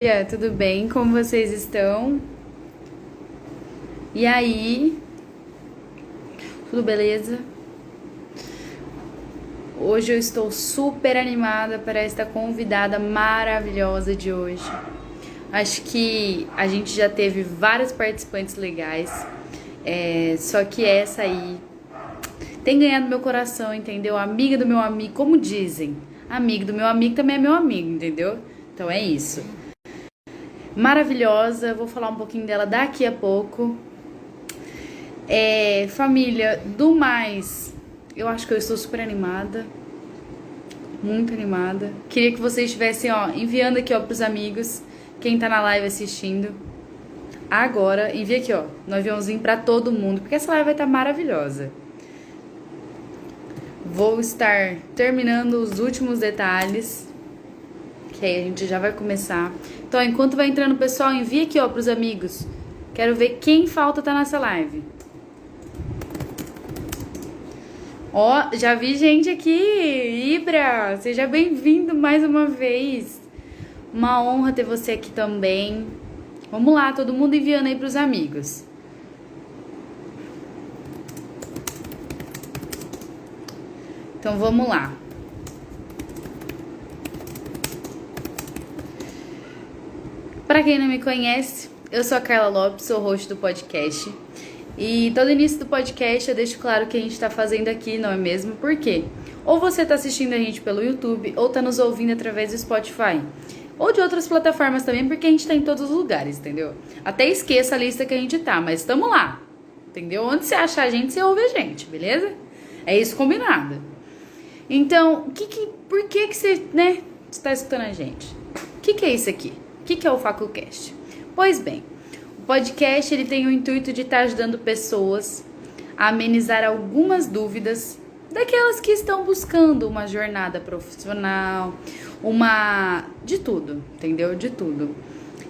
Dia, tudo bem? Como vocês estão? E aí? Tudo beleza? Hoje eu estou super animada para esta convidada maravilhosa de hoje. Acho que a gente já teve vários participantes legais, só que essa aí tem ganhado meu coração, entendeu? Amiga do meu amigo, como dizem, amigo do meu amigo também é meu amigo, entendeu? Então é isso. Maravilhosa, vou falar um pouquinho dela daqui a pouco. Família, do mais, eu acho que eu estou super animada, muito animada. Queria que vocês estivessem, enviando aqui, pros amigos, quem tá na live assistindo. Agora, envia aqui, no aviãozinho pra todo mundo, porque essa live vai estar maravilhosa. Vou estar terminando os últimos detalhes, que aí a gente já vai começar. Então, enquanto vai entrando o pessoal, envia aqui, pros amigos. Quero ver quem falta tá nessa live. Já vi gente aqui. Ibra, seja bem-vindo mais uma vez. Uma honra ter você aqui também. Vamos lá, todo mundo enviando aí pros amigos. Então, vamos lá. Para quem não me conhece, eu sou a Carla Lopes, sou host do podcast. E todo início do podcast eu deixo claro o que a gente tá fazendo aqui, não é mesmo? Por quê? Ou você tá assistindo a gente pelo YouTube, ou tá nos ouvindo através do Spotify. Ou de outras plataformas também, porque a gente tá em todos os lugares, entendeu? Até esqueça a lista que a gente tá, mas tamo lá, entendeu? Onde você achar a gente, você ouve a gente, beleza? É isso combinado. Então, por que você, está escutando a gente? O que é isso aqui? O que é o FacuCast? Pois bem, o podcast ele tem o intuito de estar ajudando pessoas a amenizar algumas dúvidas daquelas que estão buscando uma jornada profissional, de tudo, entendeu? De tudo.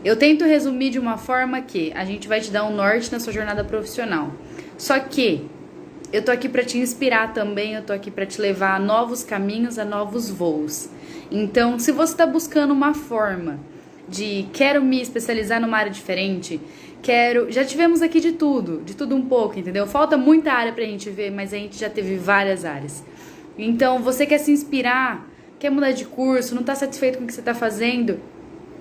Eu tento resumir de uma forma que a gente vai te dar um norte na sua jornada profissional. Só que eu tô aqui para te inspirar também, eu tô aqui para te levar a novos caminhos, a novos voos. Então, se você tá buscando uma forma de quero me especializar numa área diferente, já tivemos aqui de tudo um pouco, entendeu? Falta muita área pra gente ver, mas a gente já teve várias áreas. Então, você quer se inspirar, quer mudar de curso, não tá satisfeito com o que você tá fazendo,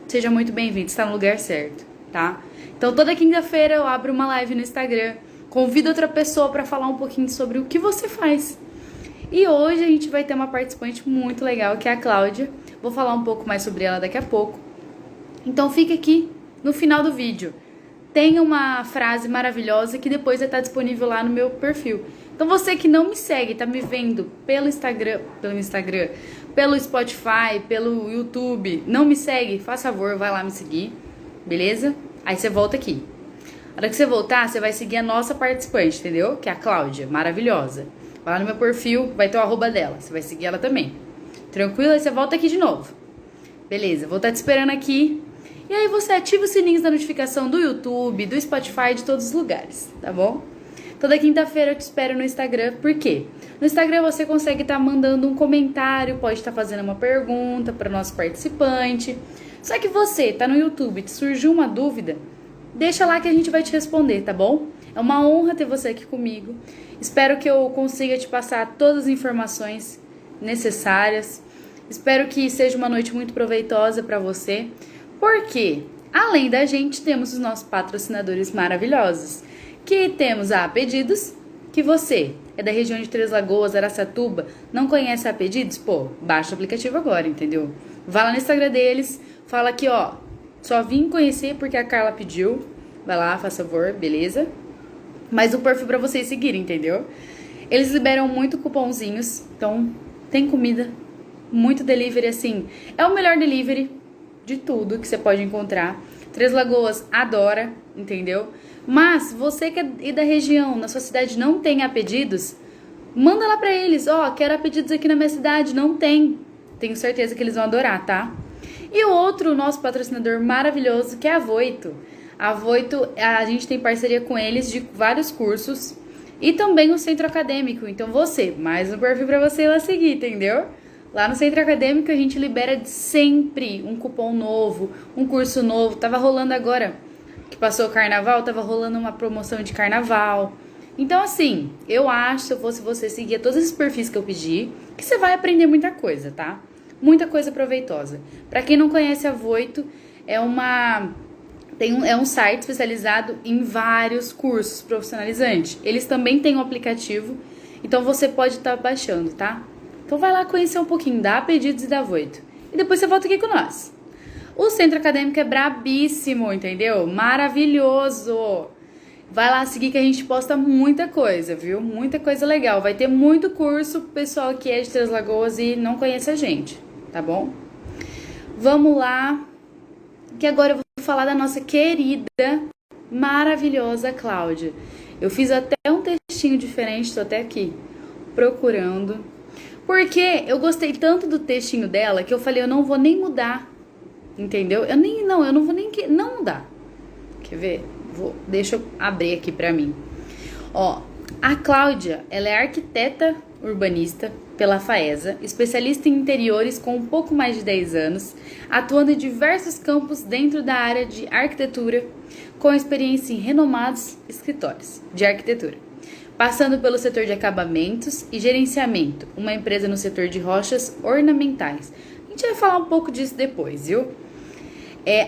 seja muito bem-vindo, está no lugar certo, tá? Então, toda quinta-feira eu abro uma live no Instagram, convido outra pessoa pra falar um pouquinho sobre o que você faz. E hoje a gente vai ter uma participante muito legal, que é a Cláudia. Vou falar um pouco mais sobre ela daqui a pouco. Então fica aqui no final do vídeo. Tem uma frase maravilhosa que depois vai estar disponível lá no meu perfil. Então você que não me segue, tá me vendo pelo Instagram, pelo Spotify, pelo YouTube, não me segue, faz favor, vai lá me seguir, beleza? Aí você volta aqui. Na hora que você voltar, você vai seguir a nossa participante, entendeu? Que é a Cláudia, maravilhosa. Vai lá no meu perfil, vai ter o arroba dela, você vai seguir ela também. Tranquilo? Aí você volta aqui de novo. Beleza, vou estar te esperando aqui. E aí você ativa os sininhos da notificação do YouTube, do Spotify, de todos os lugares, tá bom? Toda quinta-feira eu te espero no Instagram, por quê? No Instagram você consegue estar mandando um comentário, pode estar fazendo uma pergunta para o nosso participante. Só que você tá no YouTube, te surgiu uma dúvida, deixa lá que a gente vai te responder, tá bom? É uma honra ter você aqui comigo. Espero que eu consiga te passar todas as informações necessárias. Espero que seja uma noite muito proveitosa para você. Porque, além da gente, temos os nossos patrocinadores maravilhosos. Que temos a Pedidos, que você é da região de Três Lagoas, Araçatuba, não conhece a Pedidos? Pô, baixa o aplicativo agora, entendeu? Vai lá no Instagram deles, fala aqui, só vim conhecer porque a Carla pediu. Vai lá, faça favor, beleza? Mas o perfil pra vocês seguirem, entendeu? Eles liberam muito cupomzinhos, então tem comida, muito delivery, assim. É o melhor delivery de tudo que você pode encontrar. Três Lagoas adora, entendeu? Mas você que é da região, na sua cidade não tem a Pedidos, manda lá pra eles, quero a Pedidos aqui na minha cidade, não tem. Tenho certeza que eles vão adorar, tá? E o outro, nosso patrocinador maravilhoso, que é a Voito. A Voito, a gente tem parceria com eles de vários cursos e também o centro acadêmico. Então mais um perfil pra você ir lá seguir, entendeu? Lá no centro acadêmico a gente libera sempre um cupom novo, um curso novo. Tava rolando agora, que passou o carnaval, tava rolando uma promoção de carnaval. Então, assim, eu acho, se eu fosse você, seguir todos esses perfis que eu pedi, que você vai aprender muita coisa, tá? Muita coisa proveitosa. Pra quem não conhece a Voito, é um site especializado em vários cursos profissionalizantes. Eles também têm um aplicativo, então você pode estar baixando, tá? Então vai lá conhecer um pouquinho da Pedidos e da Voito. E depois você volta aqui com nós. O centro acadêmico é brabíssimo, entendeu? Maravilhoso! Vai lá seguir que a gente posta muita coisa, viu? Muita coisa legal. Vai ter muito curso pro pessoal que é de Três Lagoas e não conhece a gente, tá bom? Vamos lá, que agora eu vou falar da nossa querida, maravilhosa Cláudia. Eu fiz até um textinho diferente, tô até aqui procurando. Porque eu gostei tanto do textinho dela que eu falei, eu não vou nem mudar. Entendeu? Eu não vou nem não mudar. Quer ver? Deixa eu abrir aqui pra mim. Ó, a Cláudia, ela é arquiteta urbanista pela FAESA, especialista em interiores com um pouco mais de 10 anos, atuando em diversos campos dentro da área de arquitetura, com experiência em renomados escritórios de arquitetura, passando pelo setor de acabamentos e gerenciamento, uma empresa no setor de rochas ornamentais. A gente vai falar um pouco disso depois, viu?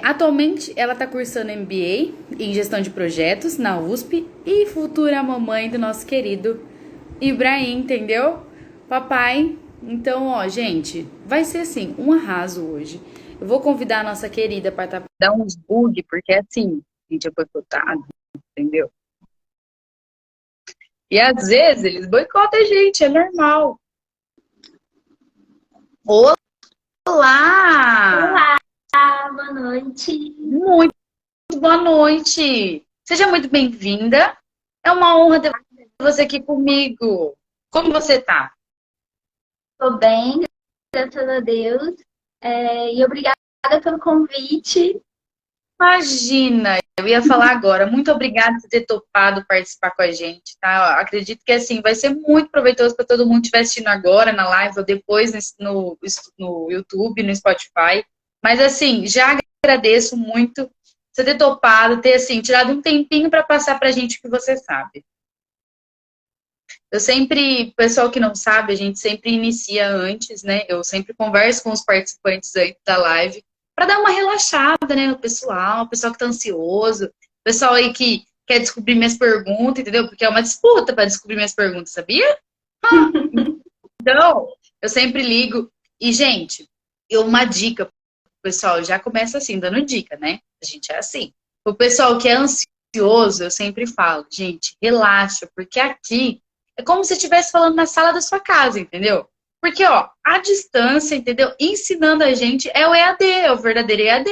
Atualmente, ela está cursando MBA em gestão de projetos na USP e futura mamãe do nosso querido Ibrahim, entendeu? Papai. Então, ó, gente, vai ser assim, um arraso hoje. Eu vou convidar a nossa querida para dar uns bug, porque assim, a gente é boicotado, entendeu? E às vezes eles boicotam a gente, é normal. Olá! Olá, boa noite. Muito boa noite. Seja muito bem-vinda. É uma honra ter você aqui comigo. Como você tá? Tô bem, graças a Deus. E obrigada pelo convite. Imagina, eu ia falar agora. Muito obrigada por ter topado participar com a gente, tá? Eu acredito que assim vai ser muito proveitoso para todo mundo que estiver assistindo agora na live ou depois no YouTube, no Spotify. Mas assim, já agradeço muito você ter topado, ter assim tirado um tempinho para passar pra gente o que você sabe. Eu sempre, pessoal que não sabe, a gente sempre inicia antes, né? Eu sempre converso com os participantes aí da live para dar uma relaxada, né? O pessoal que tá ansioso, o pessoal aí que quer descobrir minhas perguntas, entendeu? Porque é uma disputa para descobrir minhas perguntas, sabia? Então, eu sempre ligo. E, gente, uma dica pro pessoal, já começa assim, dando dica, né? A gente é assim. O pessoal que é ansioso, eu sempre falo, gente, relaxa, porque aqui é como se estivesse falando na sala da sua casa, entendeu? Porque, ó, a distância, entendeu? Ensinando a gente é o EAD, é o verdadeiro EAD.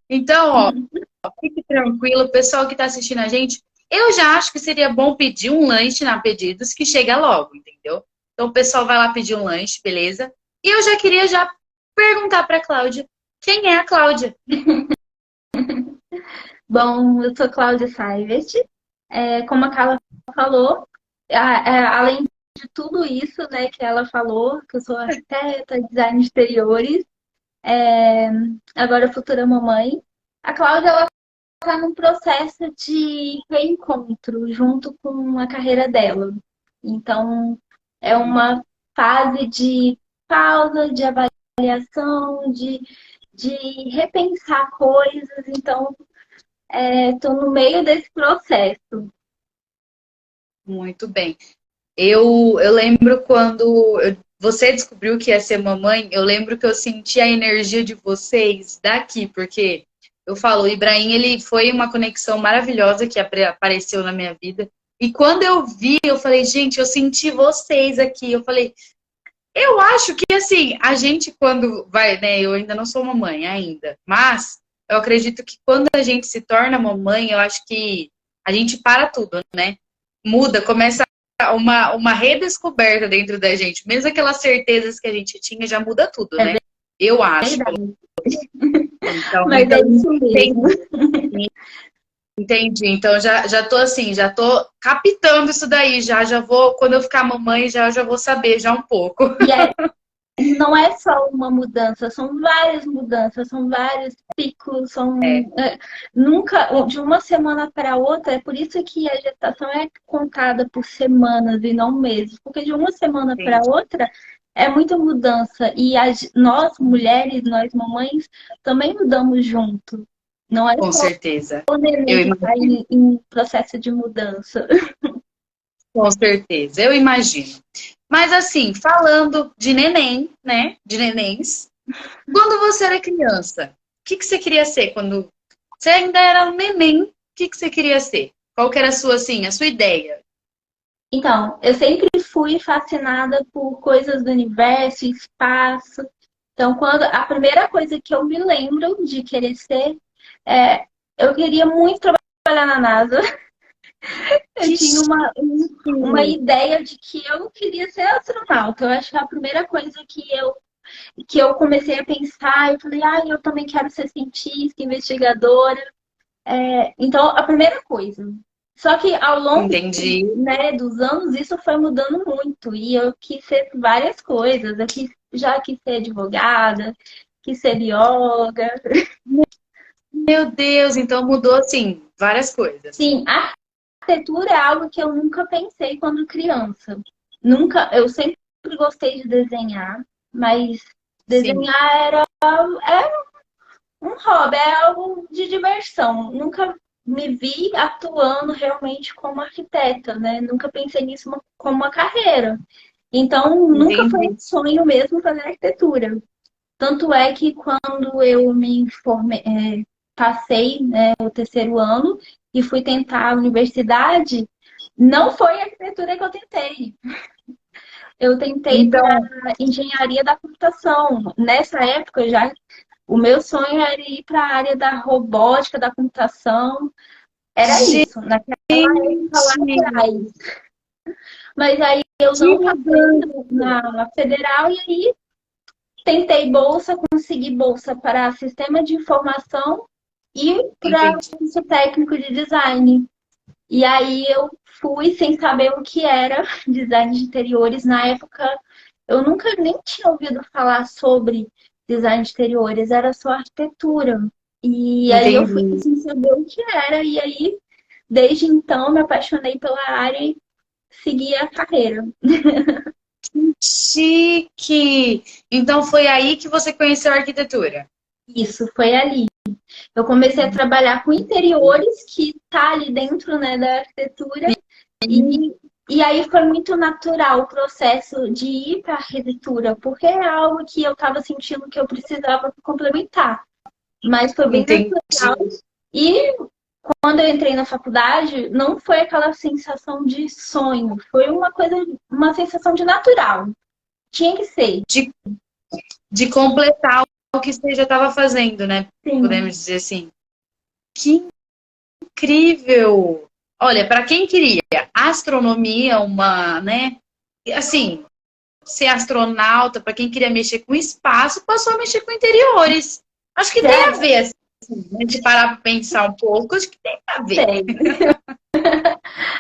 Então, ó, fique tranquilo, o pessoal que tá assistindo a gente, eu já acho que seria bom pedir um lanche na Pedidos que chega logo, entendeu? Então, o pessoal vai lá pedir um lanche, beleza? E eu já queria já perguntar pra Cláudia, quem é a Cláudia? Bom, eu sou Cláudia Saivest. Como a Carla falou, além de tudo isso, né, que ela falou, que eu sou arquiteta, design de exteriores, agora futura mamãe, a Cláudia, ela está num processo de reencontro junto com a carreira dela. Então, é uma fase de pausa, de avaliação, de repensar coisas. Então, estou no meio desse processo. Muito bem. Eu lembro quando você descobriu que ia ser mamãe, eu lembro que eu senti a energia de vocês daqui, porque eu falo, o Ibrahim, ele foi uma conexão maravilhosa que apareceu na minha vida. E quando eu vi, eu falei, gente, eu senti vocês aqui. Eu falei, eu acho que assim, a gente quando vai, né, eu ainda não sou mamãe ainda, mas eu acredito que quando a gente se torna mamãe, eu acho que a gente para tudo, né? Muda, começa uma redescoberta dentro da gente. Mesmo aquelas certezas que a gente tinha, já muda tudo, né? Eu acho. Verdade. Então, Mas é isso mesmo. entendi. Então, já tô assim, já tô captando isso daí. Já vou, quando eu ficar mamãe, já vou saber já um pouco. não é só uma mudança, são várias mudanças, são vários ciclos, nunca, de uma semana para outra, é por isso que a gestação é contada por semanas e não meses, porque de uma semana para Entendi. outra é muita mudança, e nós, mulheres, nós mamães, também mudamos junto. Não é Com só certeza. o neném Eu que está imagino. em processo de mudança. Com certeza, eu imagino. Mas assim, falando de neném, né? De nenéns, quando você era criança, o que que você queria ser quando você ainda era um neném? O que que você queria ser? Qual que era a sua, assim, a sua ideia? Então, eu sempre fui fascinada por coisas do universo, espaço. Então, quando a primeira coisa que eu me lembro de querer ser, é, eu queria muito trabalhar na NASA. Eu Que tinha uma chique! ideia de que eu queria ser astronauta. Eu acho que a primeira coisa que eu comecei a pensar, eu falei, eu também quero ser cientista, investigadora. Então, a primeira coisa. Só que ao longo, Entendi. né, dos anos, isso foi mudando muito. E eu quis ser várias coisas. Já quis ser advogada, quis ser bióloga. Meu Deus, então mudou, assim, várias coisas. Sim, a arquitetura é algo que eu nunca pensei quando criança. Nunca, eu sempre gostei de desenhar, mas Sim, desenhar era um hobby, é algo de diversão. Nunca me vi atuando realmente como arquiteta, né? Nunca pensei nisso como uma carreira. Então, nunca foi um entendi. sonho mesmo fazer arquitetura. Tanto é que quando eu me formei, passei, né, o terceiro ano e fui tentar a universidade, não foi arquitetura que eu tentei. Eu tentei para Então, engenharia da computação. Nessa época já o meu sonho era ir para a área da robótica, da computação. Era gente, isso, naquela época lá atrás. Mas aí eu que não passei mudança! na federal e aí tentei bolsa, consegui bolsa para sistema de informação e para Entendi. curso técnico de design. E aí eu fui sem saber o que era design de interiores. Na época eu nunca nem tinha ouvido falar sobre design de interiores, era só arquitetura. E aí eu fui Entendi. sem saber o que era, e aí desde então me apaixonei pela área e segui a carreira. Chique! Então foi aí que você conheceu a arquitetura. Isso foi ali. Eu comecei a trabalhar com interiores, que tá ali dentro, né, da arquitetura, e, e aí foi muito natural o processo de ir para a arquitetura, porque é algo que eu estava sentindo que eu precisava complementar. Mas foi bem Entendi. natural. E quando eu entrei na faculdade, não foi aquela sensação de sonho, foi uma sensação de natural. Tinha que ser. De, de completar o que você já estava fazendo, né? Sim. Podemos dizer assim. Que incrível! Olha, para quem queria astronomia, uma, né? Assim, ser astronauta, para quem queria mexer com espaço, passou a mexer com interiores. Acho que tem a É, ver, assim, né? De parar para pensar um pouco, acho que tem a ver. tem.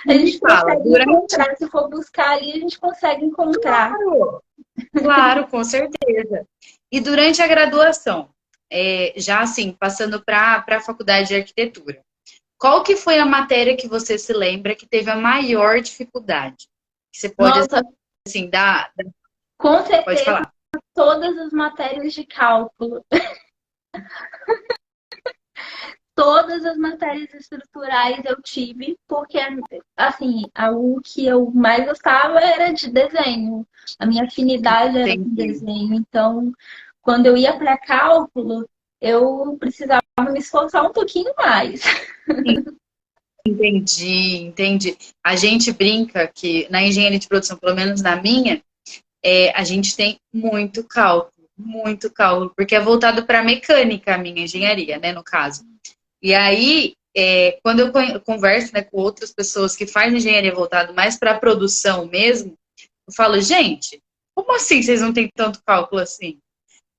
A Me gente fala, consegue durante. encontrar, se for buscar ali, a gente consegue encontrar. Claro, claro, com certeza. E durante a graduação, já assim, passando para a faculdade de arquitetura, qual que foi a matéria que você se lembra que teve a maior dificuldade? Que você pode, Nossa, assim, dar, com pode certeza, falar. todas as matérias de cálculo, todas as matérias estruturais eu tive, porque, assim, o que eu mais gostava era de desenho. A minha afinidade era com Entendi, desenho. Então, quando eu ia para cálculo, eu precisava me esforçar um pouquinho mais. entendi. A gente brinca que na engenharia de produção, pelo menos na minha, a gente tem muito cálculo, porque é voltado para mecânica a minha engenharia, né, no caso. E aí, quando eu converso, né, com outras pessoas que fazem engenharia voltado mais para a produção mesmo, eu falo, gente, como assim vocês não têm tanto cálculo assim?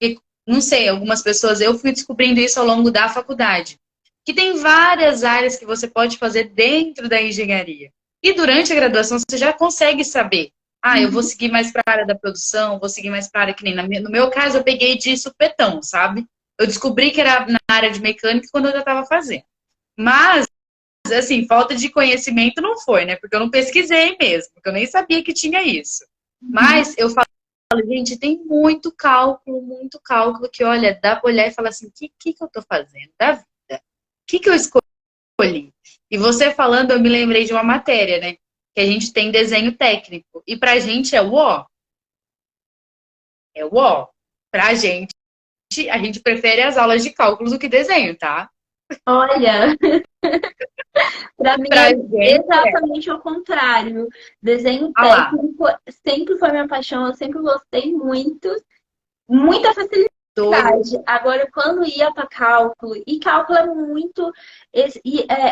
E, não sei, algumas pessoas, eu fui descobrindo isso ao longo da faculdade, que tem várias áreas que você pode fazer dentro da engenharia. E durante a graduação você já consegue saber. Ah, eu vou seguir mais para a área da produção, vou seguir mais para a área que nem no meu caso, eu peguei de supetão, sabe? Eu descobri que era na área de mecânica quando eu já estava fazendo. Mas, assim, falta de conhecimento não foi, né? Porque eu não pesquisei mesmo, porque eu nem sabia que tinha isso. Mas eu falo, gente, tem muito cálculo que, olha, dá pra olhar e falar assim, o que eu tô fazendo da vida? O que eu escolhi? E você falando, eu me lembrei de uma matéria, né? Que a gente tem desenho técnico. E pra gente é o ó. É o ó. Pra gente, a gente prefere as aulas de cálculo do que desenho, tá? Olha, para mim Pra é gente é. exatamente o contrário. Desenho Olha lá. técnico sempre foi minha paixão, eu sempre gostei muito, muita facilidade. Doido. Agora, quando ia para cálculo, e cálculo é muito,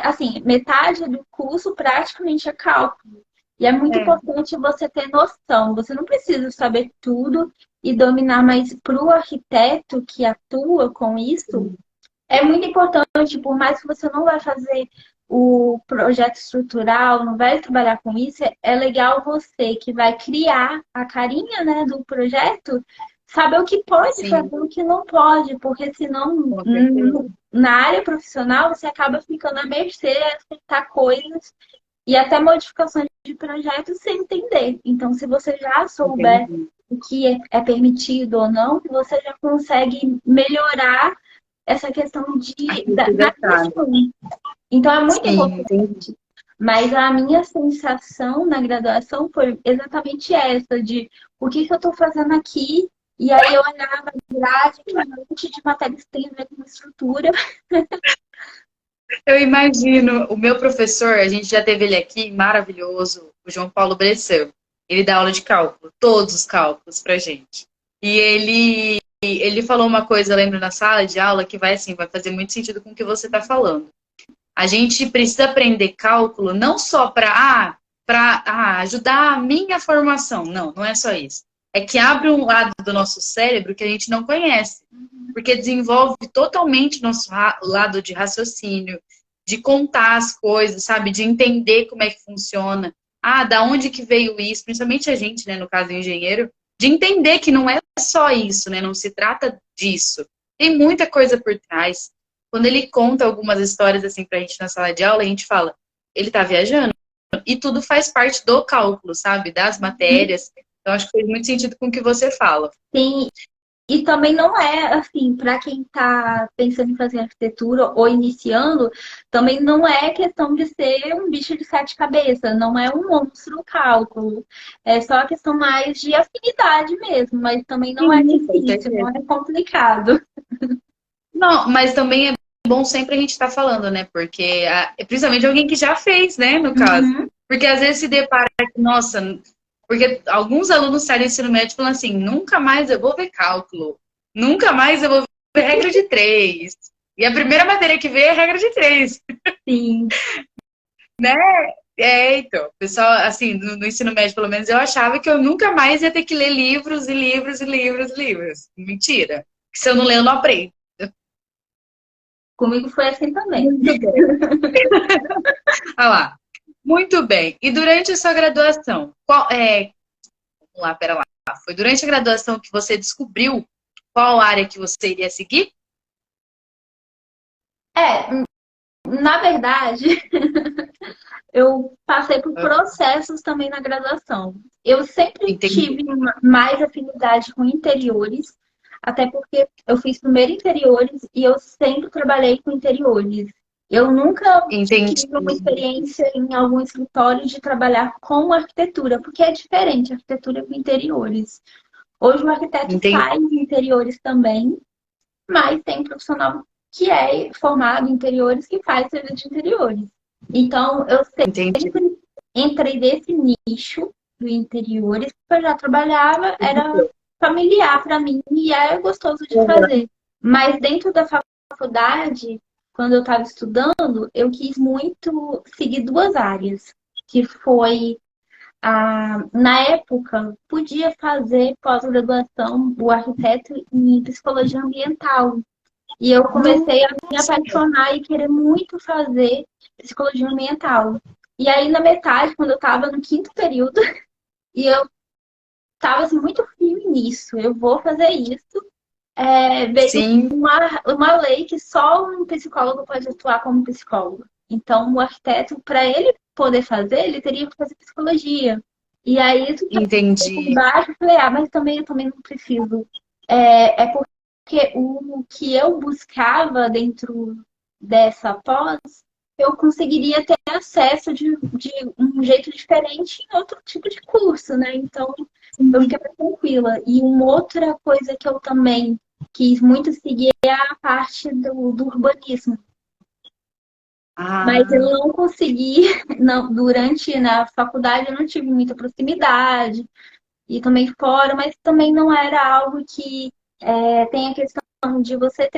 assim, metade do curso praticamente é cálculo. E é muito É. importante você ter noção. Você não precisa saber tudo e dominar, mas para o arquiteto que atua com isso, é muito importante, por mais que você não vai fazer o projeto estrutural, não vai trabalhar com isso, é legal você que vai criar a carinha, né, do projeto, saber o que pode Sim, fazer e o que não pode, porque senão com certeza. na área profissional você acaba ficando à mercê a aceitar coisas e até modificações de projeto sem entender. Então, se você já souber Entendi. o que é permitido ou não, você já consegue melhorar essa questão na Precisa estar. questão. Então, é muito Sim, importante. entendi. Mas a minha sensação na graduação foi exatamente essa, de o que eu estou fazendo aqui. E aí eu olhava a grade, que um monte de matérias tem a ver com estrutura. Eu imagino, o meu professor, a gente já teve ele aqui, maravilhoso, o João Paulo Bressan. Ele dá aula de cálculo, todos os cálculos pra gente. E ele falou uma coisa, eu lembro, na sala de aula, que vai assim, vai fazer muito sentido com o que você está falando. A gente precisa aprender cálculo não só para ajudar a minha formação. Não, não é só isso. É que abre um lado do nosso cérebro que a gente não conhece. Porque desenvolve totalmente nosso lado de raciocínio, de contar as coisas, sabe? De entender como é que funciona. Ah, da onde que veio isso? Principalmente a gente, né, no caso, engenheiro, de entender que não é só isso, né? Não se trata disso. Tem muita coisa por trás. Quando ele conta algumas histórias assim pra gente na sala de aula, a gente fala, ele tá viajando. E tudo faz parte do cálculo, sabe? Das matérias. Então, acho que faz muito sentido com o que você fala. Sim, e também não é assim, para quem está pensando em fazer arquitetura ou iniciando, também não é questão de ser um bicho de sete cabeças, não é um monstro o cálculo. É só a questão mais de afinidade mesmo, mas também não é Sim, com difícil, não certeza. é complicado. Não, mas também é bom sempre a gente estar falando, né? Porque, principalmente alguém que já fez, né? No caso. Uhum. Porque às vezes se depara, nossa, porque alguns alunos saem do ensino médio falando assim, nunca mais eu vou ver cálculo, nunca mais eu vou ver regra de três. E a primeira matéria que vê é regra de três, Sim, né? É, então, pessoal, assim, no ensino médio, pelo menos, eu achava que eu nunca mais ia ter que ler livros e livros e livros e livros. Mentira. Que se eu não ler, eu não aprendo. comigo foi assim também. Muito bem. Olha lá. Muito bem. E durante a sua graduação, vamos lá, pera lá. Foi durante a graduação que você descobriu qual área que você iria seguir? É, na verdade, eu passei por Ah, processos também na graduação. Eu sempre entendi. tive mais afinidade com interiores, até porque eu fiz primeiro interiores e eu sempre trabalhei com interiores. Eu nunca Entendi. tive uma experiência em algum escritório de trabalhar com arquitetura, porque é diferente arquitetura com interiores. Hoje o arquiteto Entendi. faz interiores também, mas tem profissional que é formado em interiores que faz serviço de interiores. Então, eu Entendi. sempre entrei nesse nicho do interiores, que eu já trabalhava, era familiar para mim e é gostoso de fazer. Mas dentro da faculdade, quando eu estava estudando, eu quis muito seguir duas áreas, que foi na época, podia fazer pós-graduação o arquiteto em psicologia ambiental. E eu comecei a me Nossa. apaixonar e querer muito fazer psicologia ambiental. E aí, na metade, quando eu estava no quinto período, e eu estava assim, muito firme nisso. Eu vou fazer isso. Veio Sim, uma lei que só um psicólogo pode atuar como psicólogo. Então, o arquiteto, para ele poder fazer, ele teria que fazer psicologia. E aí, isso por entendi. baixo, eu falei, mas eu também não preciso. É porque o que eu buscava dentro dessa pós, eu conseguiria ter acesso de um jeito diferente em outro tipo de curso, né? Então, eu fiquei mais tranquila. E uma outra coisa que eu também quis muito seguir é a parte do urbanismo. Mas eu Ah, não consegui, não, durante na faculdade eu não tive muita proximidade e também fora, mas também não era algo que tem a questão de você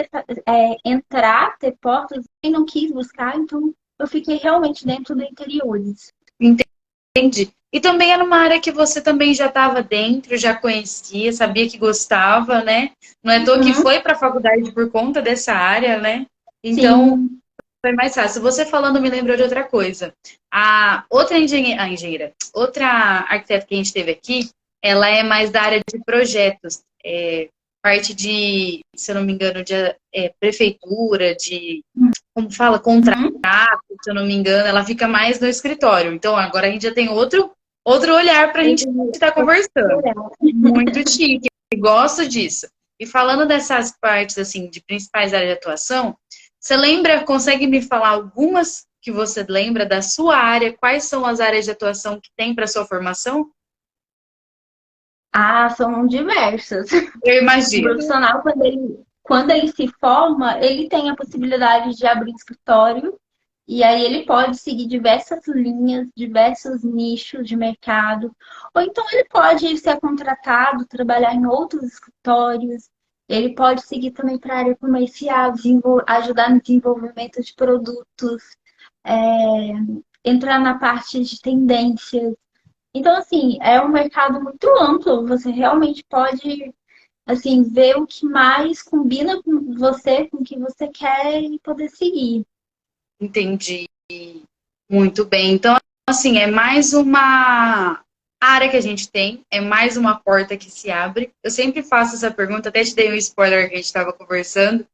entrar, ter portas, e não quis buscar, então eu fiquei realmente dentro do interiores. entendi. E também era uma área que você também já estava dentro, já conhecia, sabia que gostava, né? Não é à toa que Uhum, foi para a faculdade por conta dessa área, né? Então, sim. foi mais fácil. Você falando me lembrou de outra coisa. A outra engenheira, outra arquiteta que a gente teve aqui, ela é mais da área de projetos, parte de, se eu não me engano, de prefeitura, de, como fala, contrato, Uhum. se eu não me engano, ela fica mais no escritório. Então, agora a gente já tem outro olhar para a gente estar conversando. Muito chique, gosto disso. E falando dessas partes, assim, de principais áreas de atuação, você lembra, consegue me falar algumas que você lembra da sua área? Quais são as áreas de atuação que tem para sua formação? São diversas. Eu Um imagino. profissional, quando ele se forma, ele tem a possibilidade de abrir escritório e aí ele pode seguir diversas linhas, diversos nichos de mercado. Ou então ele pode ser contratado, trabalhar em outros escritórios. Ele pode seguir também para a área comercial, ajudar no desenvolvimento de produtos, é, entrar na parte de tendências. Então, assim, é um mercado muito amplo. Você realmente pode assim, ver o que mais combina com você, com o que você quer e poder seguir. Entendi. Muito bem. Então, assim, é mais uma área que a gente tem, é mais uma porta que se abre. Eu sempre faço essa pergunta, até te dei um spoiler que a gente estava conversando,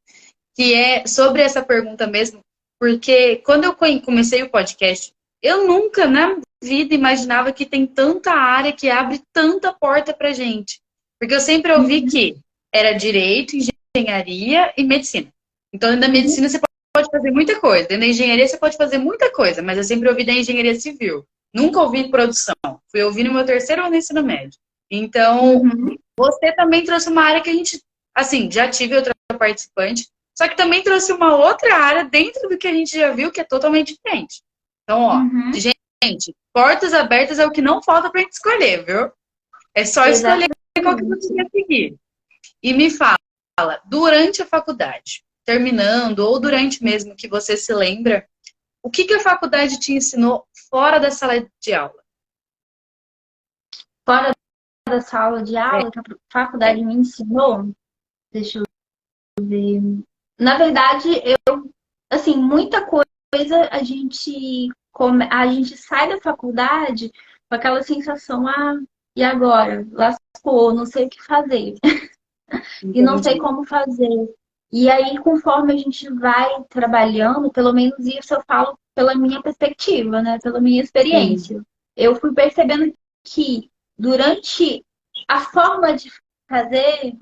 que é sobre essa pergunta mesmo, porque quando eu comecei o podcast, eu nunca na vida imaginava que tem tanta área que abre tanta porta pra gente. Porque eu sempre ouvi que era direito, engenharia e medicina. Então, dentro da Uhum, medicina você pode fazer muita coisa, dentro da engenharia você pode fazer muita coisa, mas eu sempre ouvi da engenharia civil. Nunca ouvi produção. Fui ouvir no meu terceiro ano do ensino médio. Então, uhum, você também trouxe uma área que a gente, assim, já tive outra participante, só que também trouxe uma outra área dentro do que a gente já viu que é totalmente diferente. Então, ó, uhum. gente, portas abertas é o que não falta pra gente escolher, viu? É só escolher qual que você Exatamente. quer seguir. E me fala, durante a faculdade, terminando ou durante mesmo que você se lembra, o que a faculdade te ensinou fora da sala de aula? Fora da sala de É, aula, que a é. faculdade me ensinou, deixa eu Na verdade, assim, muita coisa a gente sai da faculdade com aquela sensação, e agora? Lascou, não sei o que fazer. E não sei Entendi. como fazer. E aí, conforme a gente vai trabalhando, pelo menos isso eu falo pela minha perspectiva, né? Pela minha Sim, experiência. Eu fui percebendo que durante a forma de fazer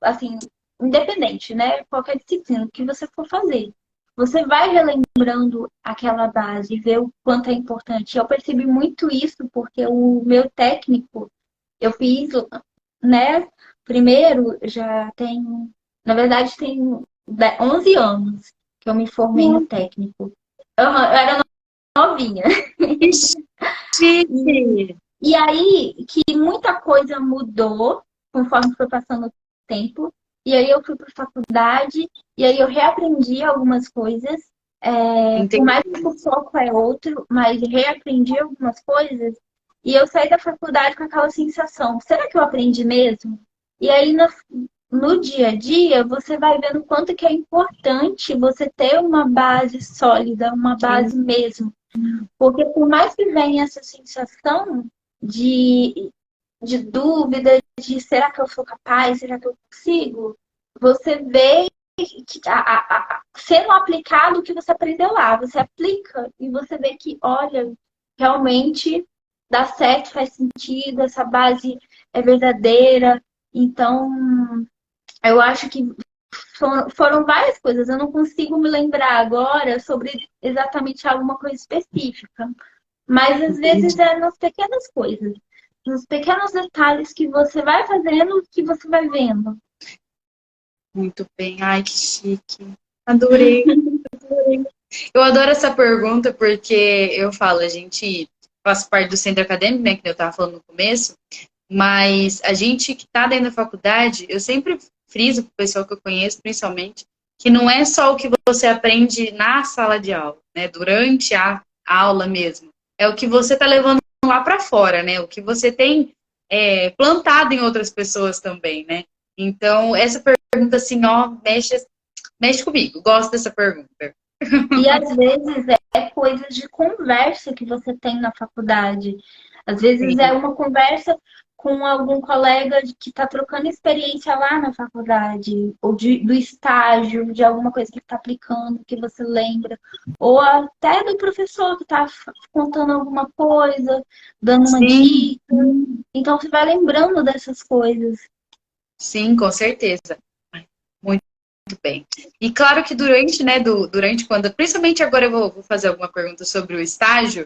assim, independente, né? Qualquer disciplina que você for fazer, você vai relembrando aquela base e ver o quanto é importante. Eu percebi muito isso porque o meu técnico, eu fiz, né? Primeiro, já tem, na verdade, tem 11 anos que eu me formei no técnico. Eu era novinha. que E, chique! e aí que muita coisa mudou conforme foi passando o tempo. E aí eu fui para faculdade e aí eu reaprendi algumas coisas. Por mais Entendi. que o foco é outro, mas reaprendi algumas coisas. E eu saí da faculdade com aquela sensação: será que eu aprendi mesmo? E aí no dia a dia você vai vendo o quanto que é importante você ter uma base sólida, uma Sim, base mesmo. Porque por mais que venha essa sensação de de dúvida, de será que eu sou capaz, será que eu consigo, você vê que sendo aplicado o que você aprendeu lá, você aplica e você vê que, olha, realmente dá certo, faz sentido, essa base é verdadeira. Então, eu acho que foram várias coisas. Eu não consigo me lembrar agora sobre exatamente alguma coisa específica. Mas às vezes Entendi. é nas pequenas coisas, nos pequenos detalhes que você vai fazendo, que você vai vendo. Muito bem. Ai, que chique. Adorei. Eu adoro essa pergunta porque eu falo, a gente faz parte do centro acadêmico, né, que eu estava falando no começo, mas a gente que está dentro da faculdade, eu sempre friso para o pessoal que eu conheço, principalmente, que não é só o que você aprende na sala de aula, né, durante a aula mesmo, é o que você está levando lá para fora, né, o que você tem plantado em outras pessoas também, né. Então, essa pergunta, assim, ó, mexe comigo, gosto dessa pergunta. E às vezes é coisas de conversa que você tem na faculdade. Às vezes é Sim, uma conversa com algum colega que está trocando experiência lá na faculdade, ou do estágio, de alguma coisa que está aplicando, que você lembra, ou até do professor que está contando alguma coisa, dando uma sim, dica. Então você vai lembrando dessas coisas. sim, com certeza. Muito bem. E claro que durante, né, durante quando, principalmente agora eu vou fazer alguma pergunta sobre o estágio,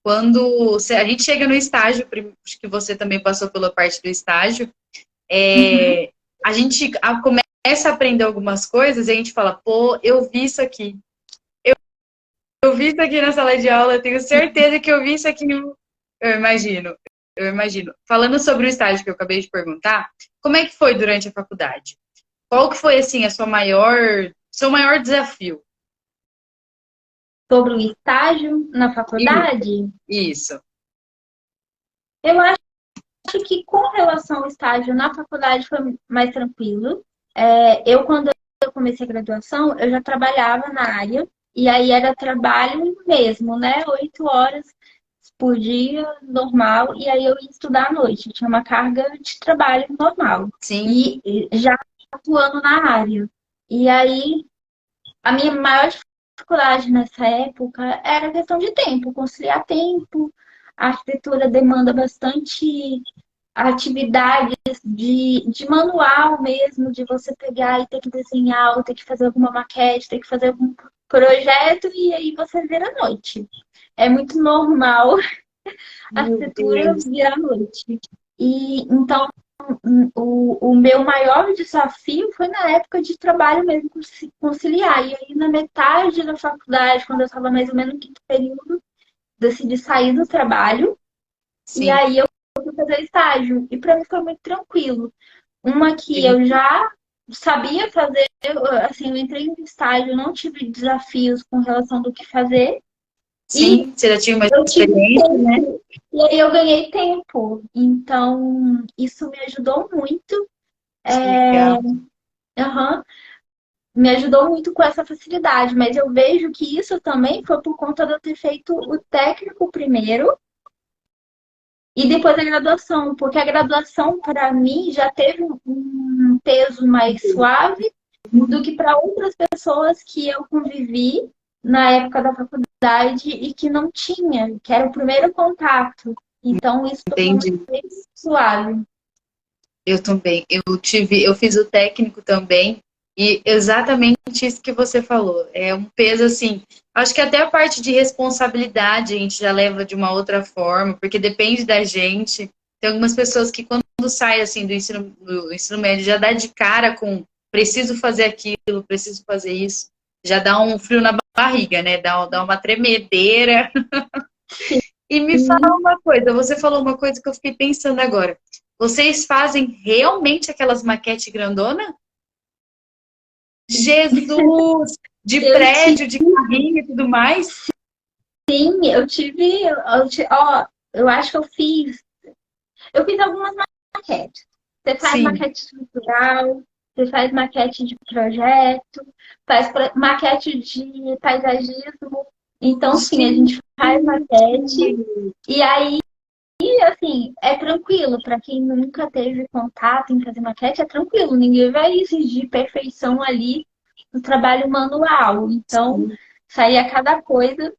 quando a gente chega no estágio, acho que você também passou pela parte do estágio, Uhum. a gente começa a aprender algumas coisas e a gente fala, pô, eu vi isso aqui. Eu vi isso aqui na sala de aula, eu tenho certeza que eu vi isso aqui no... Eu imagino, eu imagino. Falando sobre o estágio que eu acabei de perguntar, como é que foi durante a faculdade? Qual que foi, assim, seu maior desafio? Sobre o estágio na Isso, faculdade, isso. eu acho que com relação ao estágio na faculdade foi mais tranquilo. Quando eu comecei a graduação, eu já trabalhava na área, e aí era trabalho mesmo, né? 8 horas por dia, normal, e aí eu ia estudar à noite. Tinha uma carga de trabalho normal. Sim, E já atuando na área. E aí, a minha maior dificuldade nessa época era a questão de tempo, conciliar tempo. A arquitetura demanda bastante atividades de manual mesmo, de você pegar e ter que desenhar, ou ter que fazer alguma maquete, ter que fazer algum projeto, e aí você vira à noite. É muito normal a meu arquitetura Deus. virar à noite. E então o meu maior desafio foi na época de trabalho mesmo, conciliar. E aí, na metade da faculdade, quando eu estava mais ou menos no quinto período, decidi sair do trabalho. E Sim, aí, eu fui fazer estágio. E para mim foi muito tranquilo. Uma que sim, eu já sabia fazer, assim, eu entrei no estágio, não tive desafios com relação do que fazer. E sim. Você já tinha uma eu tive experiência, né? tempo. E aí eu ganhei tempo. Então, isso me ajudou muito. Que legal. Aham. Me ajudou muito com essa facilidade, mas eu vejo que isso também foi por conta de eu ter feito o técnico primeiro e depois a graduação, porque a graduação para mim já teve um peso mais suave do que para outras pessoas que eu convivi na época da faculdade e que não tinha, que era o primeiro contato. Então isso foi muito Entendi. mais suave. Eu também. Eu fiz o técnico também, e exatamente isso que você falou. É um peso assim. Acho que até a parte de responsabilidade a gente já leva de uma outra forma, porque depende da gente. Tem algumas pessoas que quando sai assim do ensino médio já dá de cara com preciso fazer aquilo, preciso fazer isso. Já dá um frio na barriga, né? Dá uma tremedeira. E me fala Sim, uma coisa, você falou uma coisa que eu fiquei pensando agora. Vocês fazem realmente aquelas maquete grandona? Jesus! De eu tive, prédio, de carrinho e tudo mais? ó, eu acho que eu fiz algumas maquetes. Você faz Sim, maquete estrutural, você faz maquete de projeto, faz maquete de paisagismo. Então, sim, a gente, gente faz maquete. E aí assim, é tranquilo, para quem nunca teve contato em fazer maquete, é tranquilo, ninguém vai exigir perfeição ali no trabalho manual. Então, saía cada coisa.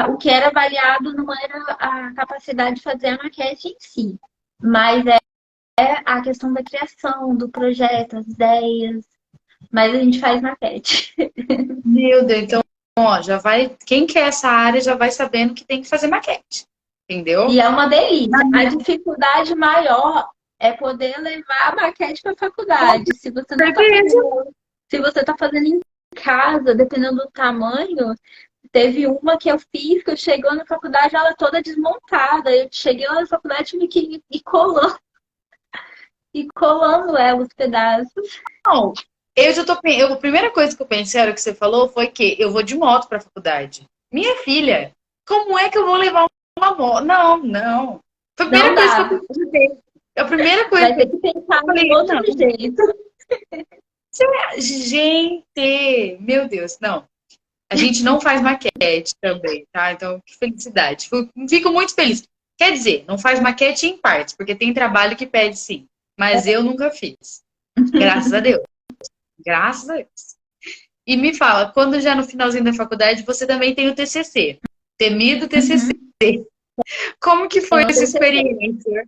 O que era avaliado não era a capacidade de fazer a maquete em si, mas é a questão da criação, do projeto, as ideias. Mas a gente faz maquete. Meu Deus, então, ó, já vai. Quem quer essa área já vai sabendo que tem que fazer maquete. Entendeu? E é uma delícia. A dificuldade maior é poder levar a maquete para a faculdade. Se você tá fazendo em casa, dependendo do tamanho, teve uma que eu fiz, que eu cheguei na faculdade, ela toda desmontada. Eu cheguei lá na faculdade e tive que ir colando, ela, os pedaços. Não, eu já tô. A primeira coisa que eu pensei, era o que você falou, foi que eu vou de moto pra faculdade. Minha filha, como é que eu vou levar uma moto? Não, não. Foi a primeira Não coisa dá. que eu pensei. A primeira coisa Vai ter que pensar falei, de outro não. jeito. Gente, meu Deus, não. A gente não faz maquete também, tá? Então, que felicidade. Fico muito feliz. Quer dizer, não faz maquete em partes, porque tem trabalho que pede sim. Mas eu nunca fiz. Graças a Deus. Graças a Deus. E me fala, quando já no finalzinho da faculdade, você também tem o TCC. Temido TCC. Como que foi essa experiência?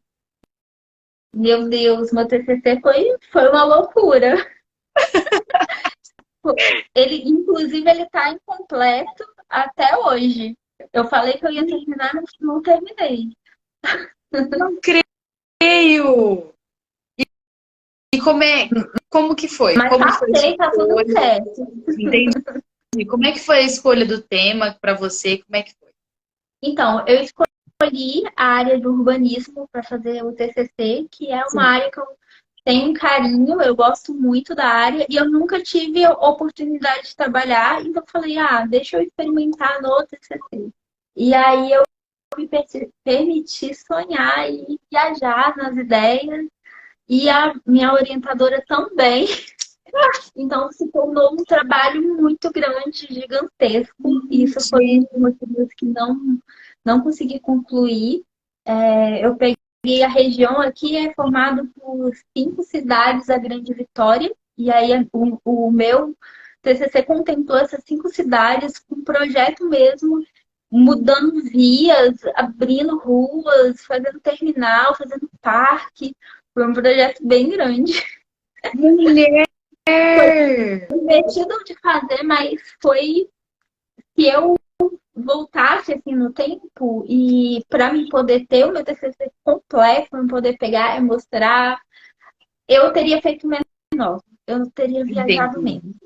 Meu Deus, meu TCC foi uma loucura. Ele, inclusive, ele tá incompleto até hoje. Eu falei que eu ia terminar, mas não terminei. Não creio! E como que foi? Mas Como foi a passei, tá tudo escolha? certo. Entendi. Como é que foi a escolha do tema para você? Como é que foi? Então, eu escolhi a área do urbanismo para fazer o TCC, que é uma Sim. área que eu tenho um carinho, eu gosto muito da área e eu nunca tive oportunidade de trabalhar, então eu falei, deixa eu experimentar no TCC. E aí eu me permiti sonhar e viajar nas ideias e a minha orientadora também. Então se tornou um trabalho muito grande, gigantesco. Isso foi um dos motivos que não consegui concluir. Eu peguei a região aqui, é formado por 5 cidades da Grande Vitória, e aí o meu TCC contemplou essas 5 cidades com um projeto mesmo, mudando vias, abrindo ruas, fazendo terminal, fazendo parque. Foi um projeto bem grande. Mulher! Foi divertido de fazer, mas foi se eu voltasse assim no tempo e para mim poder ter o meu TCC completo, para poder pegar e mostrar, eu teria feito menor, eu teria viajado Entendi. menos.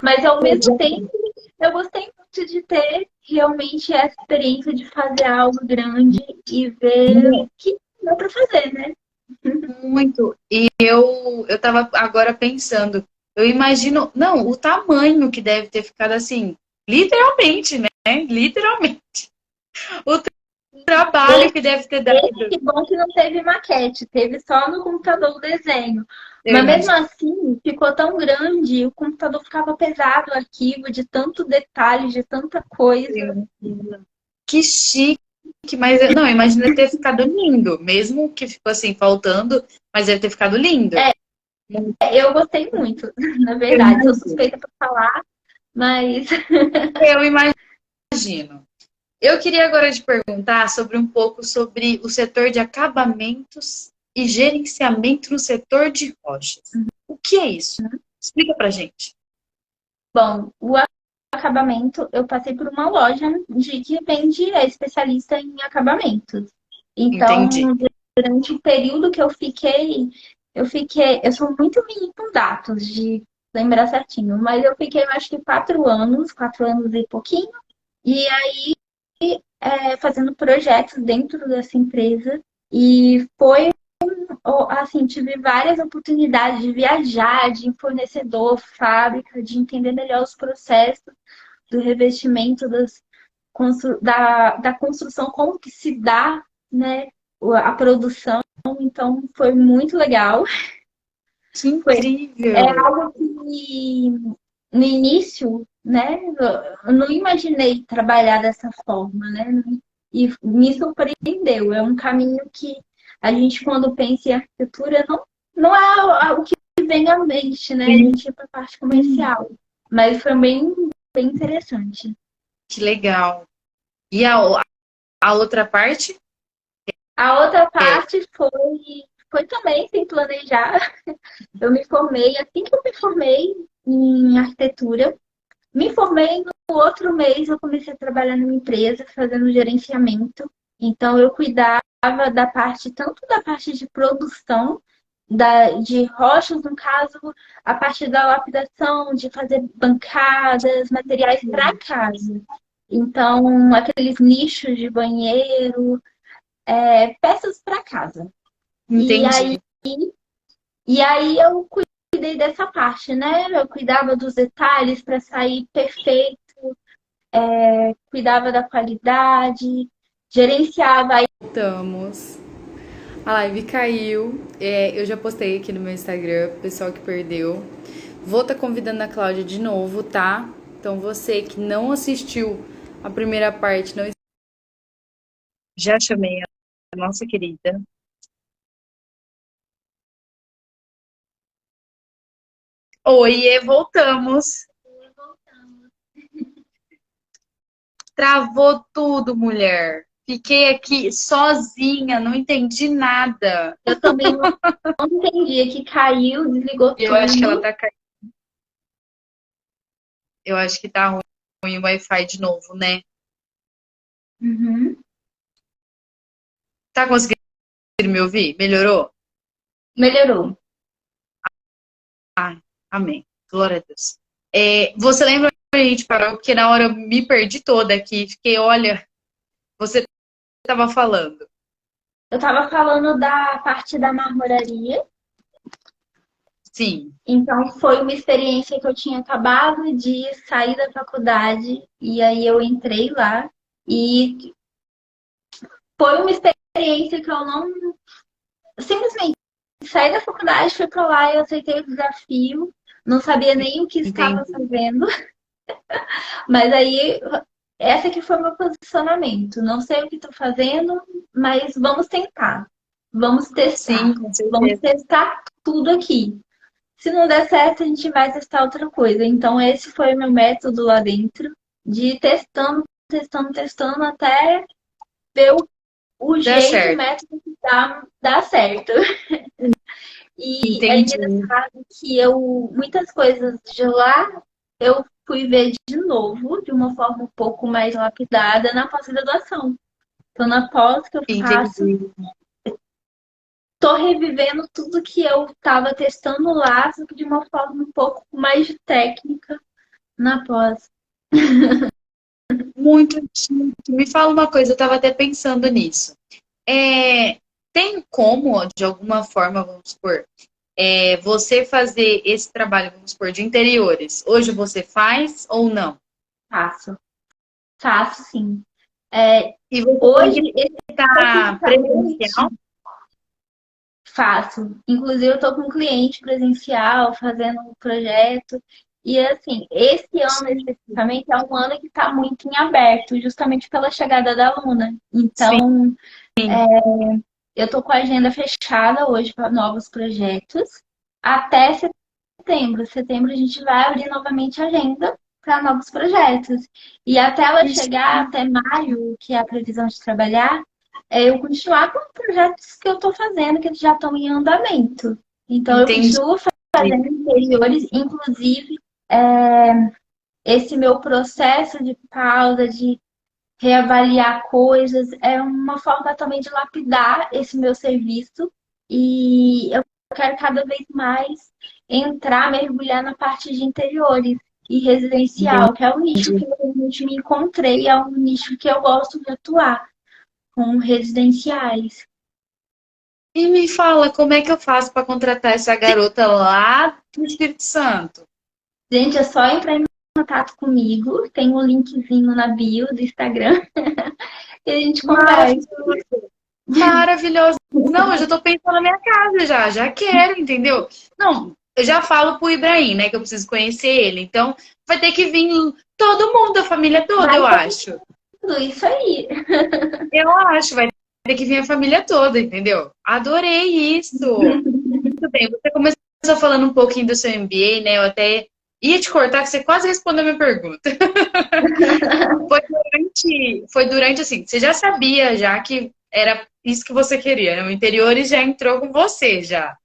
Mas ao mesmo tempo, eu gostei muito de ter realmente essa experiência de fazer algo grande e ver o que dá para fazer, né? Muito. E eu tava agora pensando, eu imagino, não, o tamanho que deve ter ficado assim, literalmente, né? Literalmente. O trabalho que deve ter dado. Que bom que não teve maquete, teve só no computador o desenho. Eu Mas mesmo imagino. assim, ficou tão grande, o computador ficava pesado, o arquivo, de tanto detalhe, de tanta coisa. Que chique, mas não, imagina ter ficado lindo, mesmo que ficou assim, faltando, mas deve ter ficado lindo. Eu gostei muito, na verdade. Sou suspeita para falar, mas Eu imagino. Eu queria agora te perguntar sobre um pouco sobre o setor de acabamentos e gerenciamento no setor de rochas. O que é isso? Explica pra gente. bom, o acabamento, eu passei por uma loja de que vende, é especialista em acabamentos. Então, Entendi. durante o período que eu sou muito ruim com dados de lembrar certinho, mas eu fiquei, eu acho que 4 anos e pouquinho, e aí fazendo projetos dentro dessa empresa, e foi assim, tive várias oportunidades de viajar, de fornecedor, fábrica, de entender melhor os processos do revestimento da construção, como que se dá, né, a produção. Então, foi muito legal. Que É incrível! algo que no início, né, eu não imaginei trabalhar dessa forma, né? e me surpreendeu. É um caminho que a gente, quando pensa em arquitetura, não é o que vem à mente, né? A gente ir para a parte comercial. Mas foi bem interessante. Que legal. E a outra parte? A outra É, parte foi também sem planejar. Eu me formei, assim que eu me formei em arquitetura, me formei no outro mês, eu comecei a trabalhar numa empresa fazendo gerenciamento. Então eu cuidava da parte, tanto da parte de produção, de rochas, no caso, a parte da lapidação, de fazer bancadas, materiais para casa. Então, aqueles nichos de banheiro, peças para casa. E aí, entendi. e aí eu cuidei dessa parte, né? Eu cuidava dos detalhes para sair perfeito, cuidava da qualidade, gerenciava. Voltamos. A live caiu. Eu já postei aqui no meu Instagram, pessoal que perdeu. Vou estar convidando a Cláudia de novo, tá? Então você que não assistiu a primeira parte, não. Já chamei a nossa querida. Oiê, voltamos. Travou tudo, mulher. Fiquei aqui sozinha, não entendi nada. Eu também não entendia que caiu, desligou Eu acho que ela tudo. tá caindo. Eu acho que tá ruim o Wi-Fi de novo, né? Uhum. Tá conseguindo me ouvir? Melhorou? Melhorou. Ah, amém. Glória a Deus. Você lembra que a gente parou? Porque na hora eu me perdi toda aqui. Fiquei, olha, você estava falando. Eu estava falando da parte da marmoraria. Sim, Então, foi uma experiência que eu tinha acabado de sair da faculdade, e aí eu entrei lá, e foi uma experiência que eu não. Simplesmente saí da faculdade, fui para lá e eu aceitei o desafio, não sabia nem o que estava entendi. fazendo, mas aí essa que foi o meu posicionamento. Não sei o que estou fazendo, mas vamos tentar. Vamos Sim, testar. com Vamos certeza. testar tudo aqui. Se não der certo, a gente vai testar outra coisa. Então, esse foi o meu método lá dentro, de ir testando, testando, testando, até ver o Dá jeito, o certo. método que dá certo. E é Entendi. engraçado que muitas coisas de lá, eu fui ver de novo, de uma forma um pouco mais lapidada, na pós-graduação. Então, na pós que eu faço, Entendi. tô revivendo tudo que eu estava testando lá, só que de uma forma um pouco mais técnica na pós. Muito chique. Me fala uma coisa, eu estava até pensando nisso. Tem como, de alguma forma, vamos supor, você fazer esse trabalho, vamos supor, de interiores? Hoje você faz ou não? Faço, faço sim. É, E você tem hoje, que estar especificamente, presencial? faço. Inclusive, eu estou com um cliente presencial fazendo um projeto. E, assim, esse ano especificamente é um ano que está muito em aberto, justamente pela chegada da aluna. Sim. Então, eu estou com a agenda fechada hoje para novos projetos. Até setembro. Setembro a gente vai abrir novamente a agenda para novos projetos. E até ela chegar, até maio, que é a previsão de trabalhar, eu continuar com projetos que eu estou fazendo, que já estão em andamento. Então, eu Entendi. continuo fazendo interiores, inclusive, é, esse meu processo de pausa, de reavaliar coisas, é uma forma também de lapidar esse meu serviço. E eu quero cada vez mais entrar, mergulhar na parte de interiores e residencial, que é o nicho que Entendi. eu realmente me encontrei, é um nicho que eu gosto de atuar com residenciais. E me fala, como é que eu faço para contratar essa garota lá do Espírito Santo? Gente, é só entrar em contato comigo, tem um linkzinho na bio do Instagram e a gente conversa. Maravilhoso. Maravilhoso. Não, eu já tô pensando na minha casa já quero, entendeu? Não, eu já falo pro Ibrahim, né, que eu preciso conhecer ele. Então, vai ter que vir todo mundo, a família toda, Vai eu ter acho. isso aí. Eu acho, vai ter que vir a família toda, entendeu? Adorei isso! Muito bem, você começou falando um pouquinho do seu MBA, né? Eu até ia te cortar, que você quase respondeu a minha pergunta. Foi durante assim, você já sabia já que era isso que você queria, né? O interiores já entrou com você já.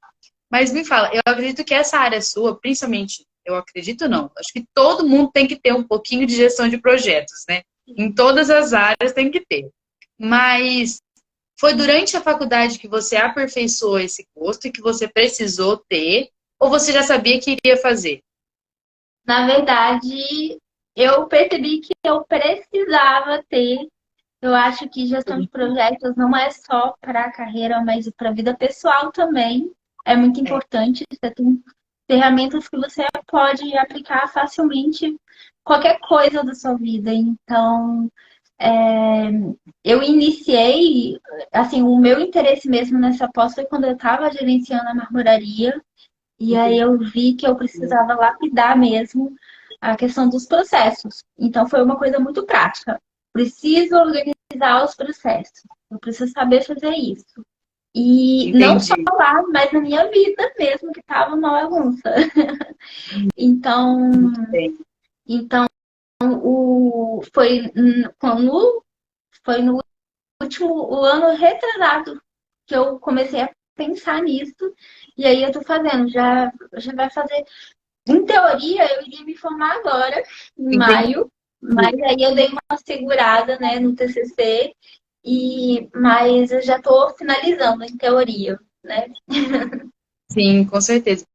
Mas me fala, eu acredito que essa área sua, principalmente, eu acredito não, acho que todo mundo tem que ter um pouquinho de gestão de projetos, né? Em todas as áreas tem que ter. Mas foi durante a faculdade que você aperfeiçoou esse gosto e que você precisou ter, ou você já sabia que iria fazer? Na verdade, eu percebi que eu precisava ter. Eu acho que gestão de projetos não é só para a carreira, mas para a vida pessoal também. É muito É, importante. Você tem ferramentas que você pode aplicar facilmente qualquer coisa da sua vida. Então, é, eu iniciei, assim, o meu interesse mesmo nessa pós foi quando eu estava gerenciando a marmoraria. E aí eu vi que eu precisava lapidar mesmo a questão dos processos. Então foi uma coisa muito prática. Preciso organizar os processos. Eu preciso saber fazer isso. E não só entendi. lá, mas na minha vida mesmo, que estava uma bagunça. Então, Muito bem. então foi no último o ano retrasado que eu comecei a pensar nisso. E aí eu tô fazendo, já vai fazer. Em teoria, eu iria me formar agora, em Entendi. maio, mas aí eu dei uma segurada, né, no TCC, mas eu já estou finalizando, em teoria, né? Sim, com certeza.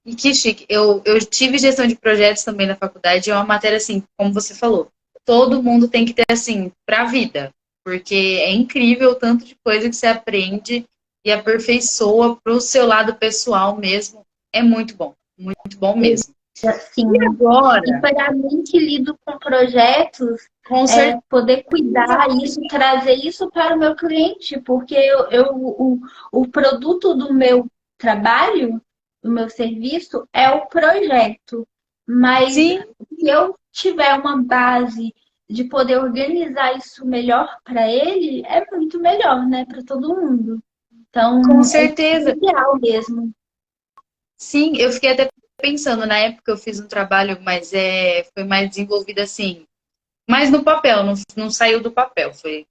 E que chique. Eu tive gestão de projetos também na faculdade, é uma matéria assim, como você falou, todo mundo tem que ter assim, para a vida, porque é incrível o tanto de coisa que você aprende e aperfeiçoa para o seu lado pessoal mesmo. É muito bom mesmo. E Assim, e agora, para mim que lido com projetos, com certeza, poder cuidar isso, trazer isso para o meu cliente, porque o produto do meu trabalho, do meu serviço, é o projeto. Mas sim, se eu tiver uma base de poder organizar isso melhor para ele, é muito melhor, né, para todo mundo. com Então, é certeza. ideal mesmo. Sim, eu fiquei até pensando, na época eu fiz um trabalho, mas foi mais desenvolvido assim, mais no papel, não saiu do papel. Foi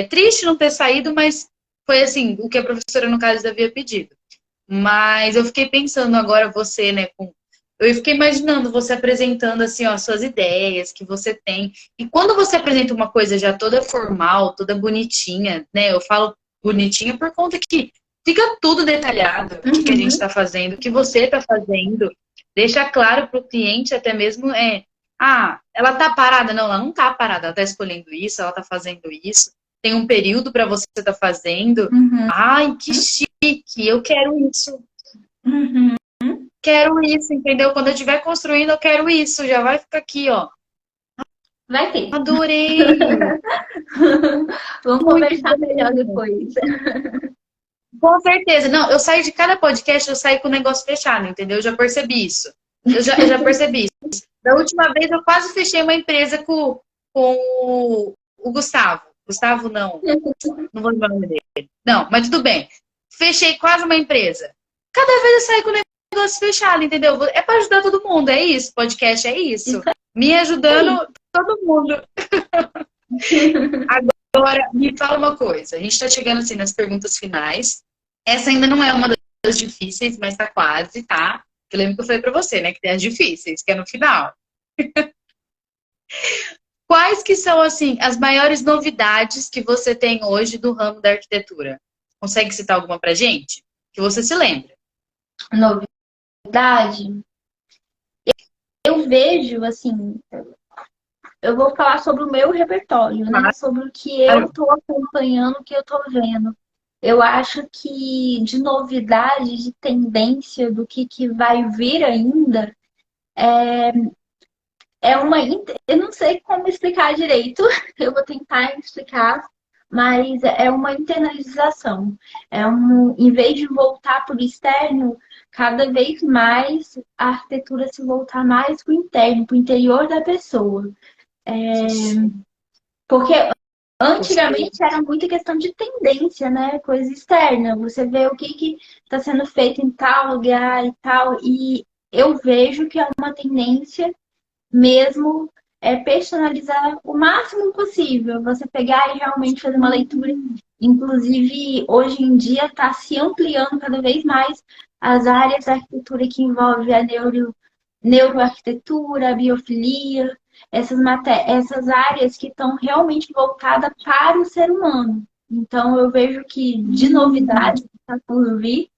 triste não ter saído, mas foi assim, o que a professora, no caso, havia pedido. Mas eu fiquei pensando agora, você, né, eu fiquei imaginando você apresentando assim, ó, suas ideias que você tem. E quando você apresenta uma coisa já toda formal, toda bonitinha, né? Eu falo bonitinha por conta que fica tudo detalhado, o que a gente Uhum. está fazendo, o que você está fazendo. Deixa claro para o cliente até mesmo ela tá parada? Não, ela não tá parada, ela tá escolhendo isso, ela tá fazendo isso. Tem um período para você estar fazendo. Uhum. Ai, que chique, eu quero isso. Uhum. Quero isso, entendeu? Quando eu estiver construindo, eu quero isso. Já vai ficar aqui, ó. Vai ter. Adorei! Vamos Muito conversar melhor bom. depois. Com certeza. Não, eu saio de cada podcast, eu saio com o negócio fechado, entendeu? Eu já percebi isso. Eu já percebi isso. Da última vez, eu quase fechei uma empresa com o Gustavo. Gustavo, não vou lembrar o nome dele. Não, mas tudo bem. Fechei quase uma empresa. Cada vez eu saio com o negócio fechado, entendeu? É para ajudar todo mundo, é isso. Podcast é Isso isso. Me aí. ajudando todo mundo. Agora, me fala uma coisa. A gente está chegando assim nas perguntas finais. Essa ainda não é uma das difíceis, mas tá quase, tá? Eu lembro que eu falei para você, né? Que tem as difíceis, que é no final. Quais que são, assim, as maiores novidades que você tem hoje do ramo da arquitetura? Consegue citar alguma pra gente? Que você se lembra. Novidade. Eu vejo, assim, eu vou falar sobre o meu repertório, né? Sobre o que eu Claro. estou acompanhando, o que eu estou vendo. Eu acho que de novidade, de tendência, do que vai vir ainda, é uma. Eu não sei como explicar direito, eu vou tentar explicar, mas é uma internalização. Em vez de voltar para o externo, cada vez mais a arquitetura se voltar mais para o interno, para o interior da pessoa. Porque antigamente era muita questão de tendência, né? Coisa externa. Você vê o que está sendo feito em tal lugar e tal. E eu vejo que é uma tendência mesmo personalizar o máximo possível. Você pegar e realmente fazer uma leitura. Inclusive, hoje em dia está se ampliando cada vez mais as áreas da arquitetura que envolve a neuroarquitetura, a biofilia, essas áreas que estão realmente voltadas para o ser humano. Então, eu vejo que de novidade que está por vir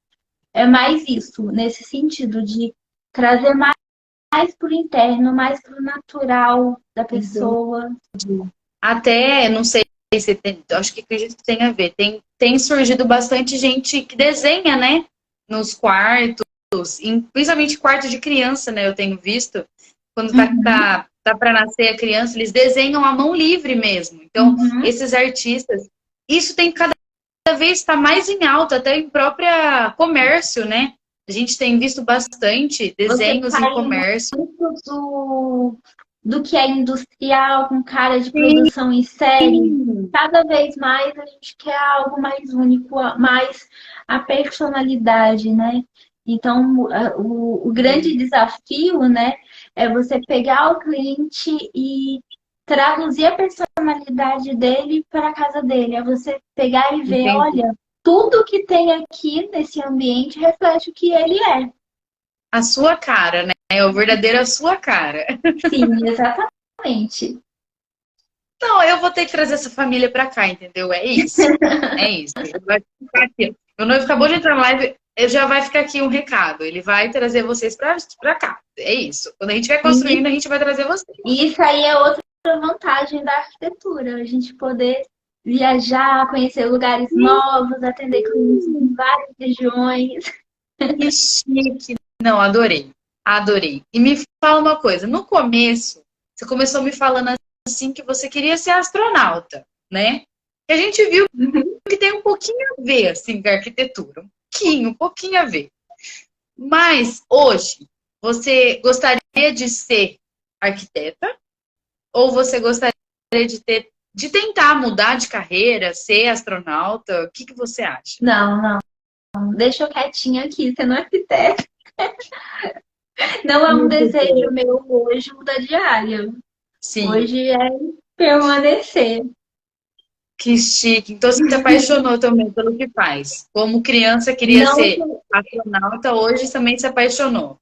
é mais isso, nesse sentido de trazer mais para o interno, mais para o natural da pessoa. Até, não sei se tem, acho que acredito que tem a ver. Tem surgido bastante gente que desenha, né? Nos quartos, principalmente quarto de criança, né? Eu tenho visto. Quando tá para nascer a criança, eles desenham à mão livre mesmo. Então, esses artistas, isso tem cada vez está mais em alta, até em própria comércio, né? A gente tem visto bastante desenhos em comércio. Do que é industrial, com cara de produção em série. Cada vez mais a gente quer algo mais único, mais a personalidade, né? Então, o grande desafio, né, é você pegar o cliente e traduzir a personalidade dele para a casa dele. É você pegar e ver, olha, tudo que tem aqui nesse ambiente reflete o que ele é. A sua cara, né? É o verdadeiro a sua cara. Sim, exatamente. Não, eu vou ter que trazer essa família pra cá, entendeu? É isso. É isso. Ele vai ficar aqui. Meu noivo acabou de entrar na live, já vai ficar aqui um recado. Ele vai trazer vocês pra cá. É isso. Quando a gente vai construindo, a gente vai trazer vocês. E isso aí é outra vantagem da arquitetura. A gente poder viajar, conhecer lugares novos, atender clientes em várias regiões. Que chique. Não, adorei. Adorei. E me fala uma coisa. No começo, você começou me falando assim que você queria ser astronauta, né? E a gente viu que tem um pouquinho a ver, assim, com a arquitetura. Um pouquinho a ver. Mas, hoje, você gostaria de ser arquiteta? Ou você gostaria de tentar mudar de carreira, ser astronauta? O que você acha? Não. Deixa eu quietinha aqui, sendo arquiteta. Não é um desejo meu hoje mudar de área. Sim. Hoje é permanecer. Que chique. Então você se apaixonou também pelo que faz. Como criança queria ser astronauta, hoje também se apaixonou.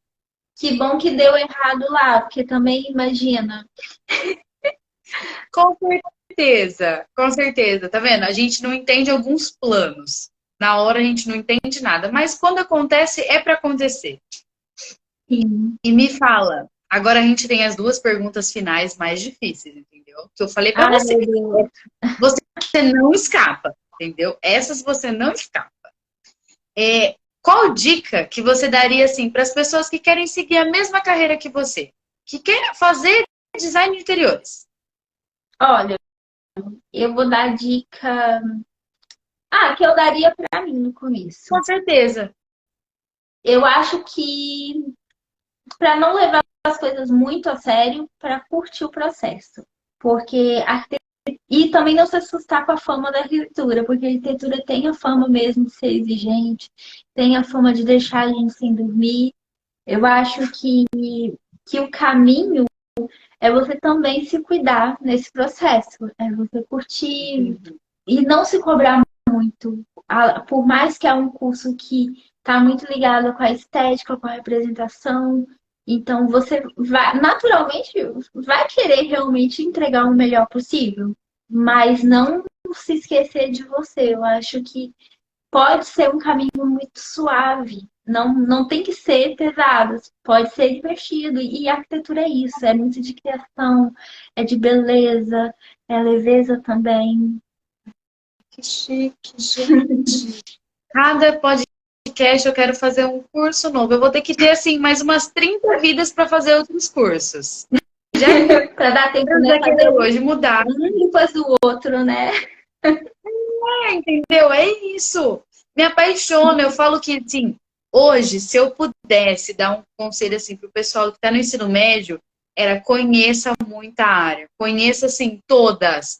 Que bom que deu errado lá, porque também imagina. Com certeza, com certeza. Tá vendo? A gente não entende alguns planos. Na hora a gente não entende nada. Mas quando acontece, é para acontecer. Sim. E me fala, agora a gente tem as duas perguntas finais mais difíceis, entendeu? Que eu falei para você. Você não escapa, entendeu? Essas você não escapa. Qual dica que você daria assim para as pessoas que querem seguir a mesma carreira que você? Que querem fazer design de interiores? Olha, eu vou dar dica. Que eu daria para mim no começo. Com certeza. Eu acho que para não levar as coisas muito a sério, para curtir o processo. Porque e também não se assustar com a fama da arquitetura, porque a arquitetura tem a fama mesmo de ser exigente, tem a fama de deixar a gente sem dormir. Eu acho que o caminho é você também se cuidar nesse processo. É você curtir e não se cobrar muito. Por mais que é um curso que está muito ligado com a estética, com a representação. Então, você vai, naturalmente, vai querer realmente entregar o melhor possível. Mas não se esquecer de você. Eu acho que pode ser um caminho muito suave. Não tem que ser pesado, pode ser divertido. E a arquitetura é isso, é muito de criação, é de beleza, é leveza também. Que chique, gente. Cada podcast eu quero fazer um curso novo. Eu vou ter que ter, assim, mais umas 30 vidas para fazer outros cursos. Para dar tempo, né? Fazer hoje mudar. Um depois do outro, né? Entendeu? É isso. Me apaixona. Eu falo que, assim, hoje, se eu pudesse dar um conselho assim para o pessoal que está no ensino médio, era conheça muita área. Conheça, assim, todas,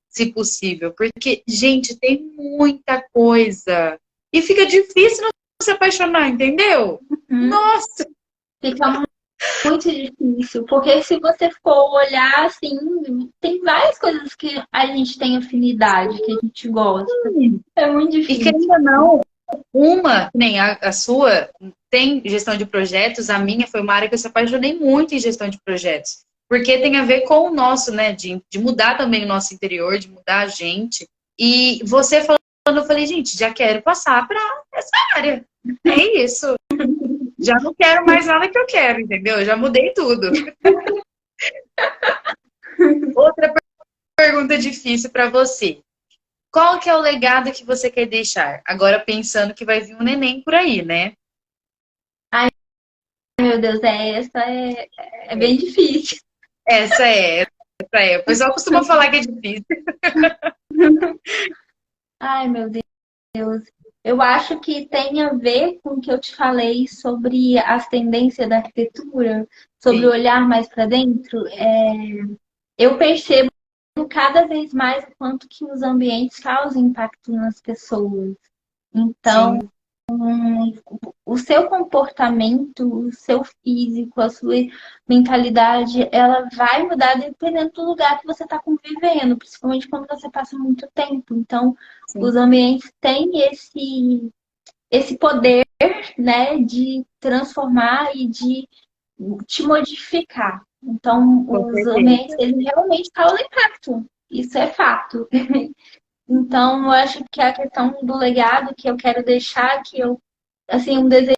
se possível. Porque, gente, tem muita coisa. E fica difícil não se apaixonar, entendeu? Uhum. Nossa! Fica muito difícil, porque se você for olhar assim, tem várias coisas que a gente tem afinidade, que a gente gosta. É muito E difícil. querendo ou não, uma, que nem a sua, tem gestão de projetos, a minha foi uma área que eu se apaixonei muito em gestão de projetos. Porque tem a ver com o nosso, né? De mudar também o nosso interior, de mudar a gente. E você falando, eu falei, gente, já quero passar para essa área. É isso. Já não quero mais nada que eu quero, entendeu? Já mudei tudo. Outra pergunta difícil para você. Qual que é o legado que você quer deixar? Agora pensando que vai vir um neném por aí, né? Ai, meu Deus, é bem difícil. Essa é, essa é. O pessoal costuma falar que é difícil. Ai, meu Deus. Eu acho que tem a ver com o que eu te falei sobre as tendências da arquitetura, sobre Sim, olhar mais para dentro. Eu percebo cada vez mais o quanto que os ambientes causam impacto nas pessoas. Então, sim, o seu comportamento, o seu físico, a sua mentalidade, ela vai mudar dependendo do lugar que você está convivendo, principalmente quando você passa muito tempo. Então, sim, os ambientes têm esse poder, né, de transformar e de te modificar. Então, com os ambientes, certeza. eles realmente causam impacto. Isso é fato. Então, eu acho que a questão do legado que eu quero deixar, que eu, assim, um desejo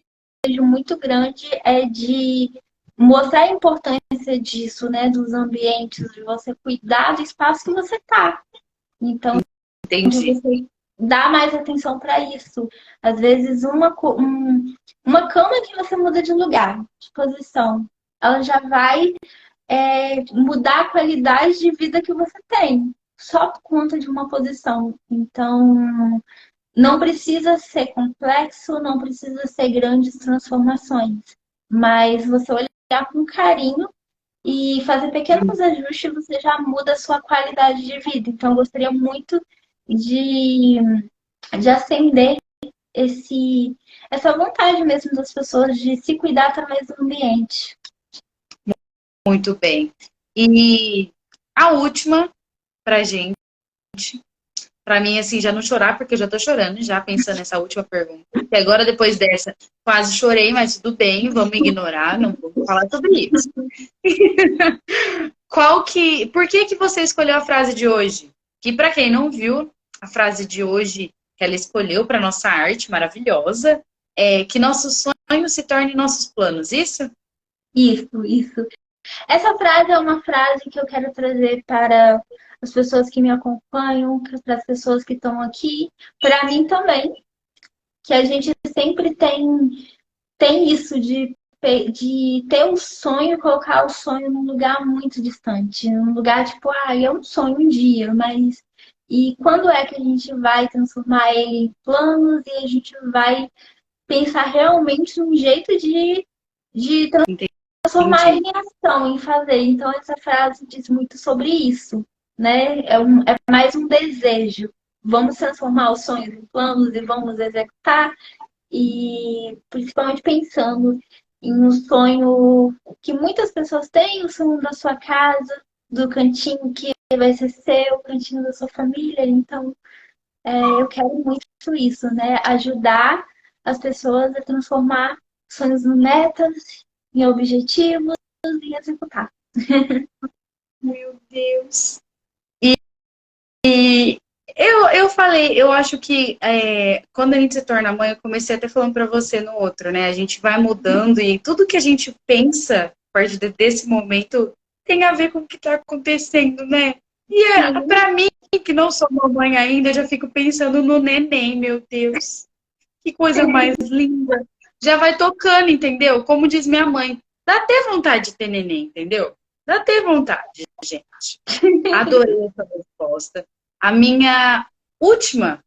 muito grande é de mostrar a importância disso, né, dos ambientes, de você cuidar do espaço que você tá. Então, de Entendi. você dar mais atenção para isso. Às vezes, uma cama que você muda de lugar, de posição, ela já vai mudar a qualidade de vida que você tem, só por conta de uma posição. Então, não precisa ser complexo, não precisa ser grandes transformações, mas você olhar com carinho e fazer pequenos ajustes, você já muda a sua qualidade de vida. Então, eu gostaria muito de, de acender essa vontade mesmo das pessoas de se cuidar através do ambiente. Muito bem. E a última pra gente, pra mim, assim, já não chorar, porque eu já tô chorando, já pensando nessa última pergunta. E agora, depois dessa, quase chorei, mas tudo bem, vamos ignorar, não vamos falar sobre isso. Por que que você escolheu a frase de hoje? Que para quem não viu, a frase de hoje que ela escolheu para nossa arte maravilhosa é que nossos sonhos se tornem nossos planos, isso? Isso. Essa frase é uma frase que eu quero trazer para as pessoas que me acompanham, para as pessoas que estão aqui, para mim também, que a gente sempre tem isso de ter um sonho, colocar o sonho num lugar muito distante, num lugar tipo, é um sonho um dia, mas e quando é que a gente vai transformar ele em planos e a gente vai pensar realmente num jeito de transformar Entendi. em ação, em fazer. Então, essa frase diz muito sobre isso, né? É mais um desejo. Vamos transformar os sonhos em planos e vamos executar. E principalmente pensando em um sonho que muitas pessoas têm, o sonho da sua casa, do cantinho que vai ser seu, o cantinho da sua família. Então, eu quero muito isso, né? Ajudar as pessoas a transformar sonhos em metas, em objetivos e executar. Meu Deus. E eu falei, eu acho que quando a gente se torna mãe, eu comecei até falando para você no outro, né? A gente vai mudando e tudo que a gente pensa a partir desse momento tem a ver com o que está acontecendo, né? E Sim, para mim, que não sou mamãe ainda, eu já fico pensando no neném, meu Deus. Que coisa mais linda. Já vai tocando, entendeu? Como diz minha mãe, dá até vontade de ter neném, entendeu? Dá até vontade, gente. Adorei essa resposta. A minha última,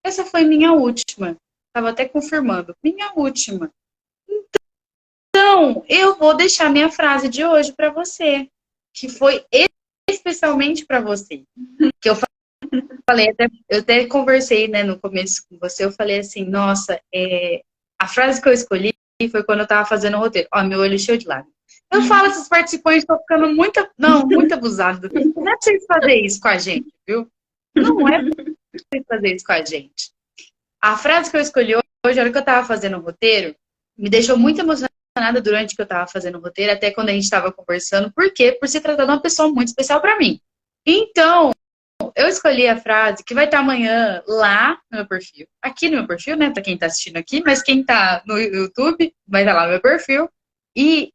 essa foi minha última. Estava até confirmando, minha última. Então, eu vou deixar minha frase de hoje para você, que foi especialmente para você. Que eu falei, eu até conversei, né, no começo com você, eu falei assim, nossa, a frase que eu escolhi foi quando eu tava fazendo o roteiro. Ó, meu olho cheio de lágrimas. Eu falo, esses participantes estão ficando muito abusados. Não é pra vocês fazerem isso com a gente, viu? Não é pra vocês fazerem isso com a gente. A frase que eu escolhi hoje, a hora que eu tava fazendo o roteiro, me deixou muito emocionada durante que eu tava fazendo o roteiro, até quando a gente tava conversando. Por quê? Por se tratar de uma pessoa muito especial para mim. Então, eu escolhi a frase que vai estar amanhã lá no meu perfil. Aqui no meu perfil, né? Pra quem tá assistindo aqui, mas quem tá no YouTube vai estar lá no meu perfil. E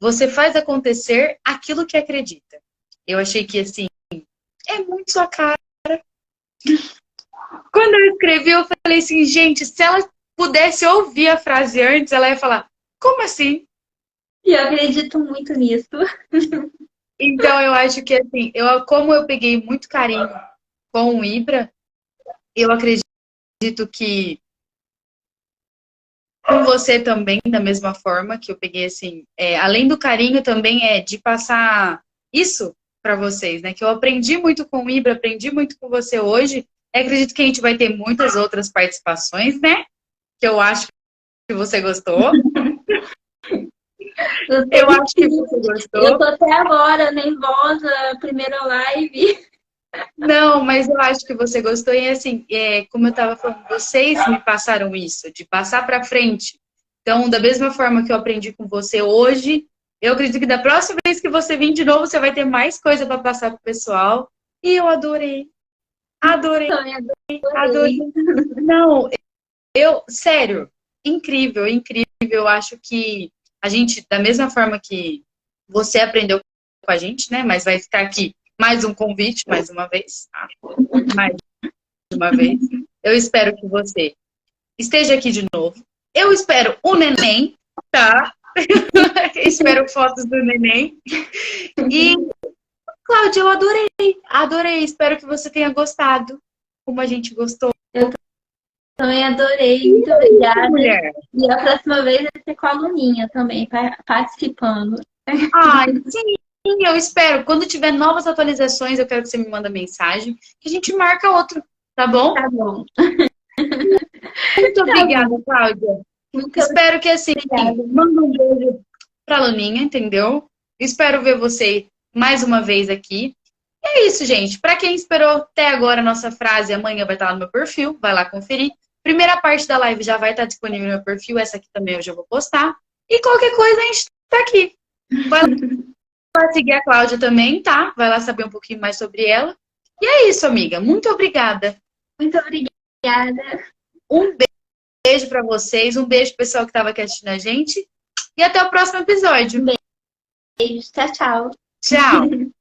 você faz acontecer aquilo que acredita. Eu achei que, assim, é muito sua cara. Quando eu escrevi, eu falei assim, gente, se ela pudesse ouvir a frase antes, ela ia falar, como assim? E eu acredito muito nisso. Então, eu acho que, assim, como eu peguei muito carinho com o Ibra, eu acredito que com você também, da mesma forma, que eu peguei, assim, além do carinho também de passar isso para vocês, né? Que eu aprendi muito com o Ibra, aprendi muito com você hoje. Acredito que a gente vai ter muitas outras participações, né? Que eu acho que você gostou. Eu acho que você gostou. Eu tô até agora nervosa, primeira live. Não, mas eu acho que você gostou. E assim, como eu estava falando, vocês me passaram isso, de passar para frente. Então, da mesma forma que eu aprendi com você hoje, eu acredito que da próxima vez que você vir de novo, você vai ter mais coisa para passar pro pessoal. E eu adorei. Adorei. Adorei. Não, sério, incrível, incrível. Eu acho que a gente, da mesma forma que você aprendeu com a gente, né? Mas vai ficar aqui mais um convite, mais uma vez. Mais uma vez. Eu espero que você esteja aqui de novo. Eu espero o neném, tá? Espero fotos do neném. E, Cláudia, eu adorei. Adorei. Espero que você tenha gostado, como a gente gostou. Eu também adorei. Muito obrigada. Mulher. E a próxima vez vai ser com a Luninha também, participando. Ai, sim, eu espero. Quando tiver novas atualizações, eu quero que você me manda mensagem, que a gente marca outro, tá bom? Tá bom. Muito obrigada, Cláudia. Espero que, assim, manda um beijo pra Luninha, entendeu? Espero ver você mais uma vez aqui. E é isso, gente. Pra quem esperou até agora a nossa frase, amanhã vai estar lá no meu perfil, vai lá conferir. Primeira parte da live já vai estar disponível no meu perfil, essa aqui também eu já vou postar. E qualquer coisa a gente tá aqui. Vai lá seguir a Cláudia também, tá? Vai lá saber um pouquinho mais sobre ela. E é isso, amiga. Muito obrigada. Muito obrigada. Um beijo pra vocês. Um beijo pro pessoal que estava aqui assistindo a gente. E até o próximo episódio. Beijo. Tchau, tchau. Tchau.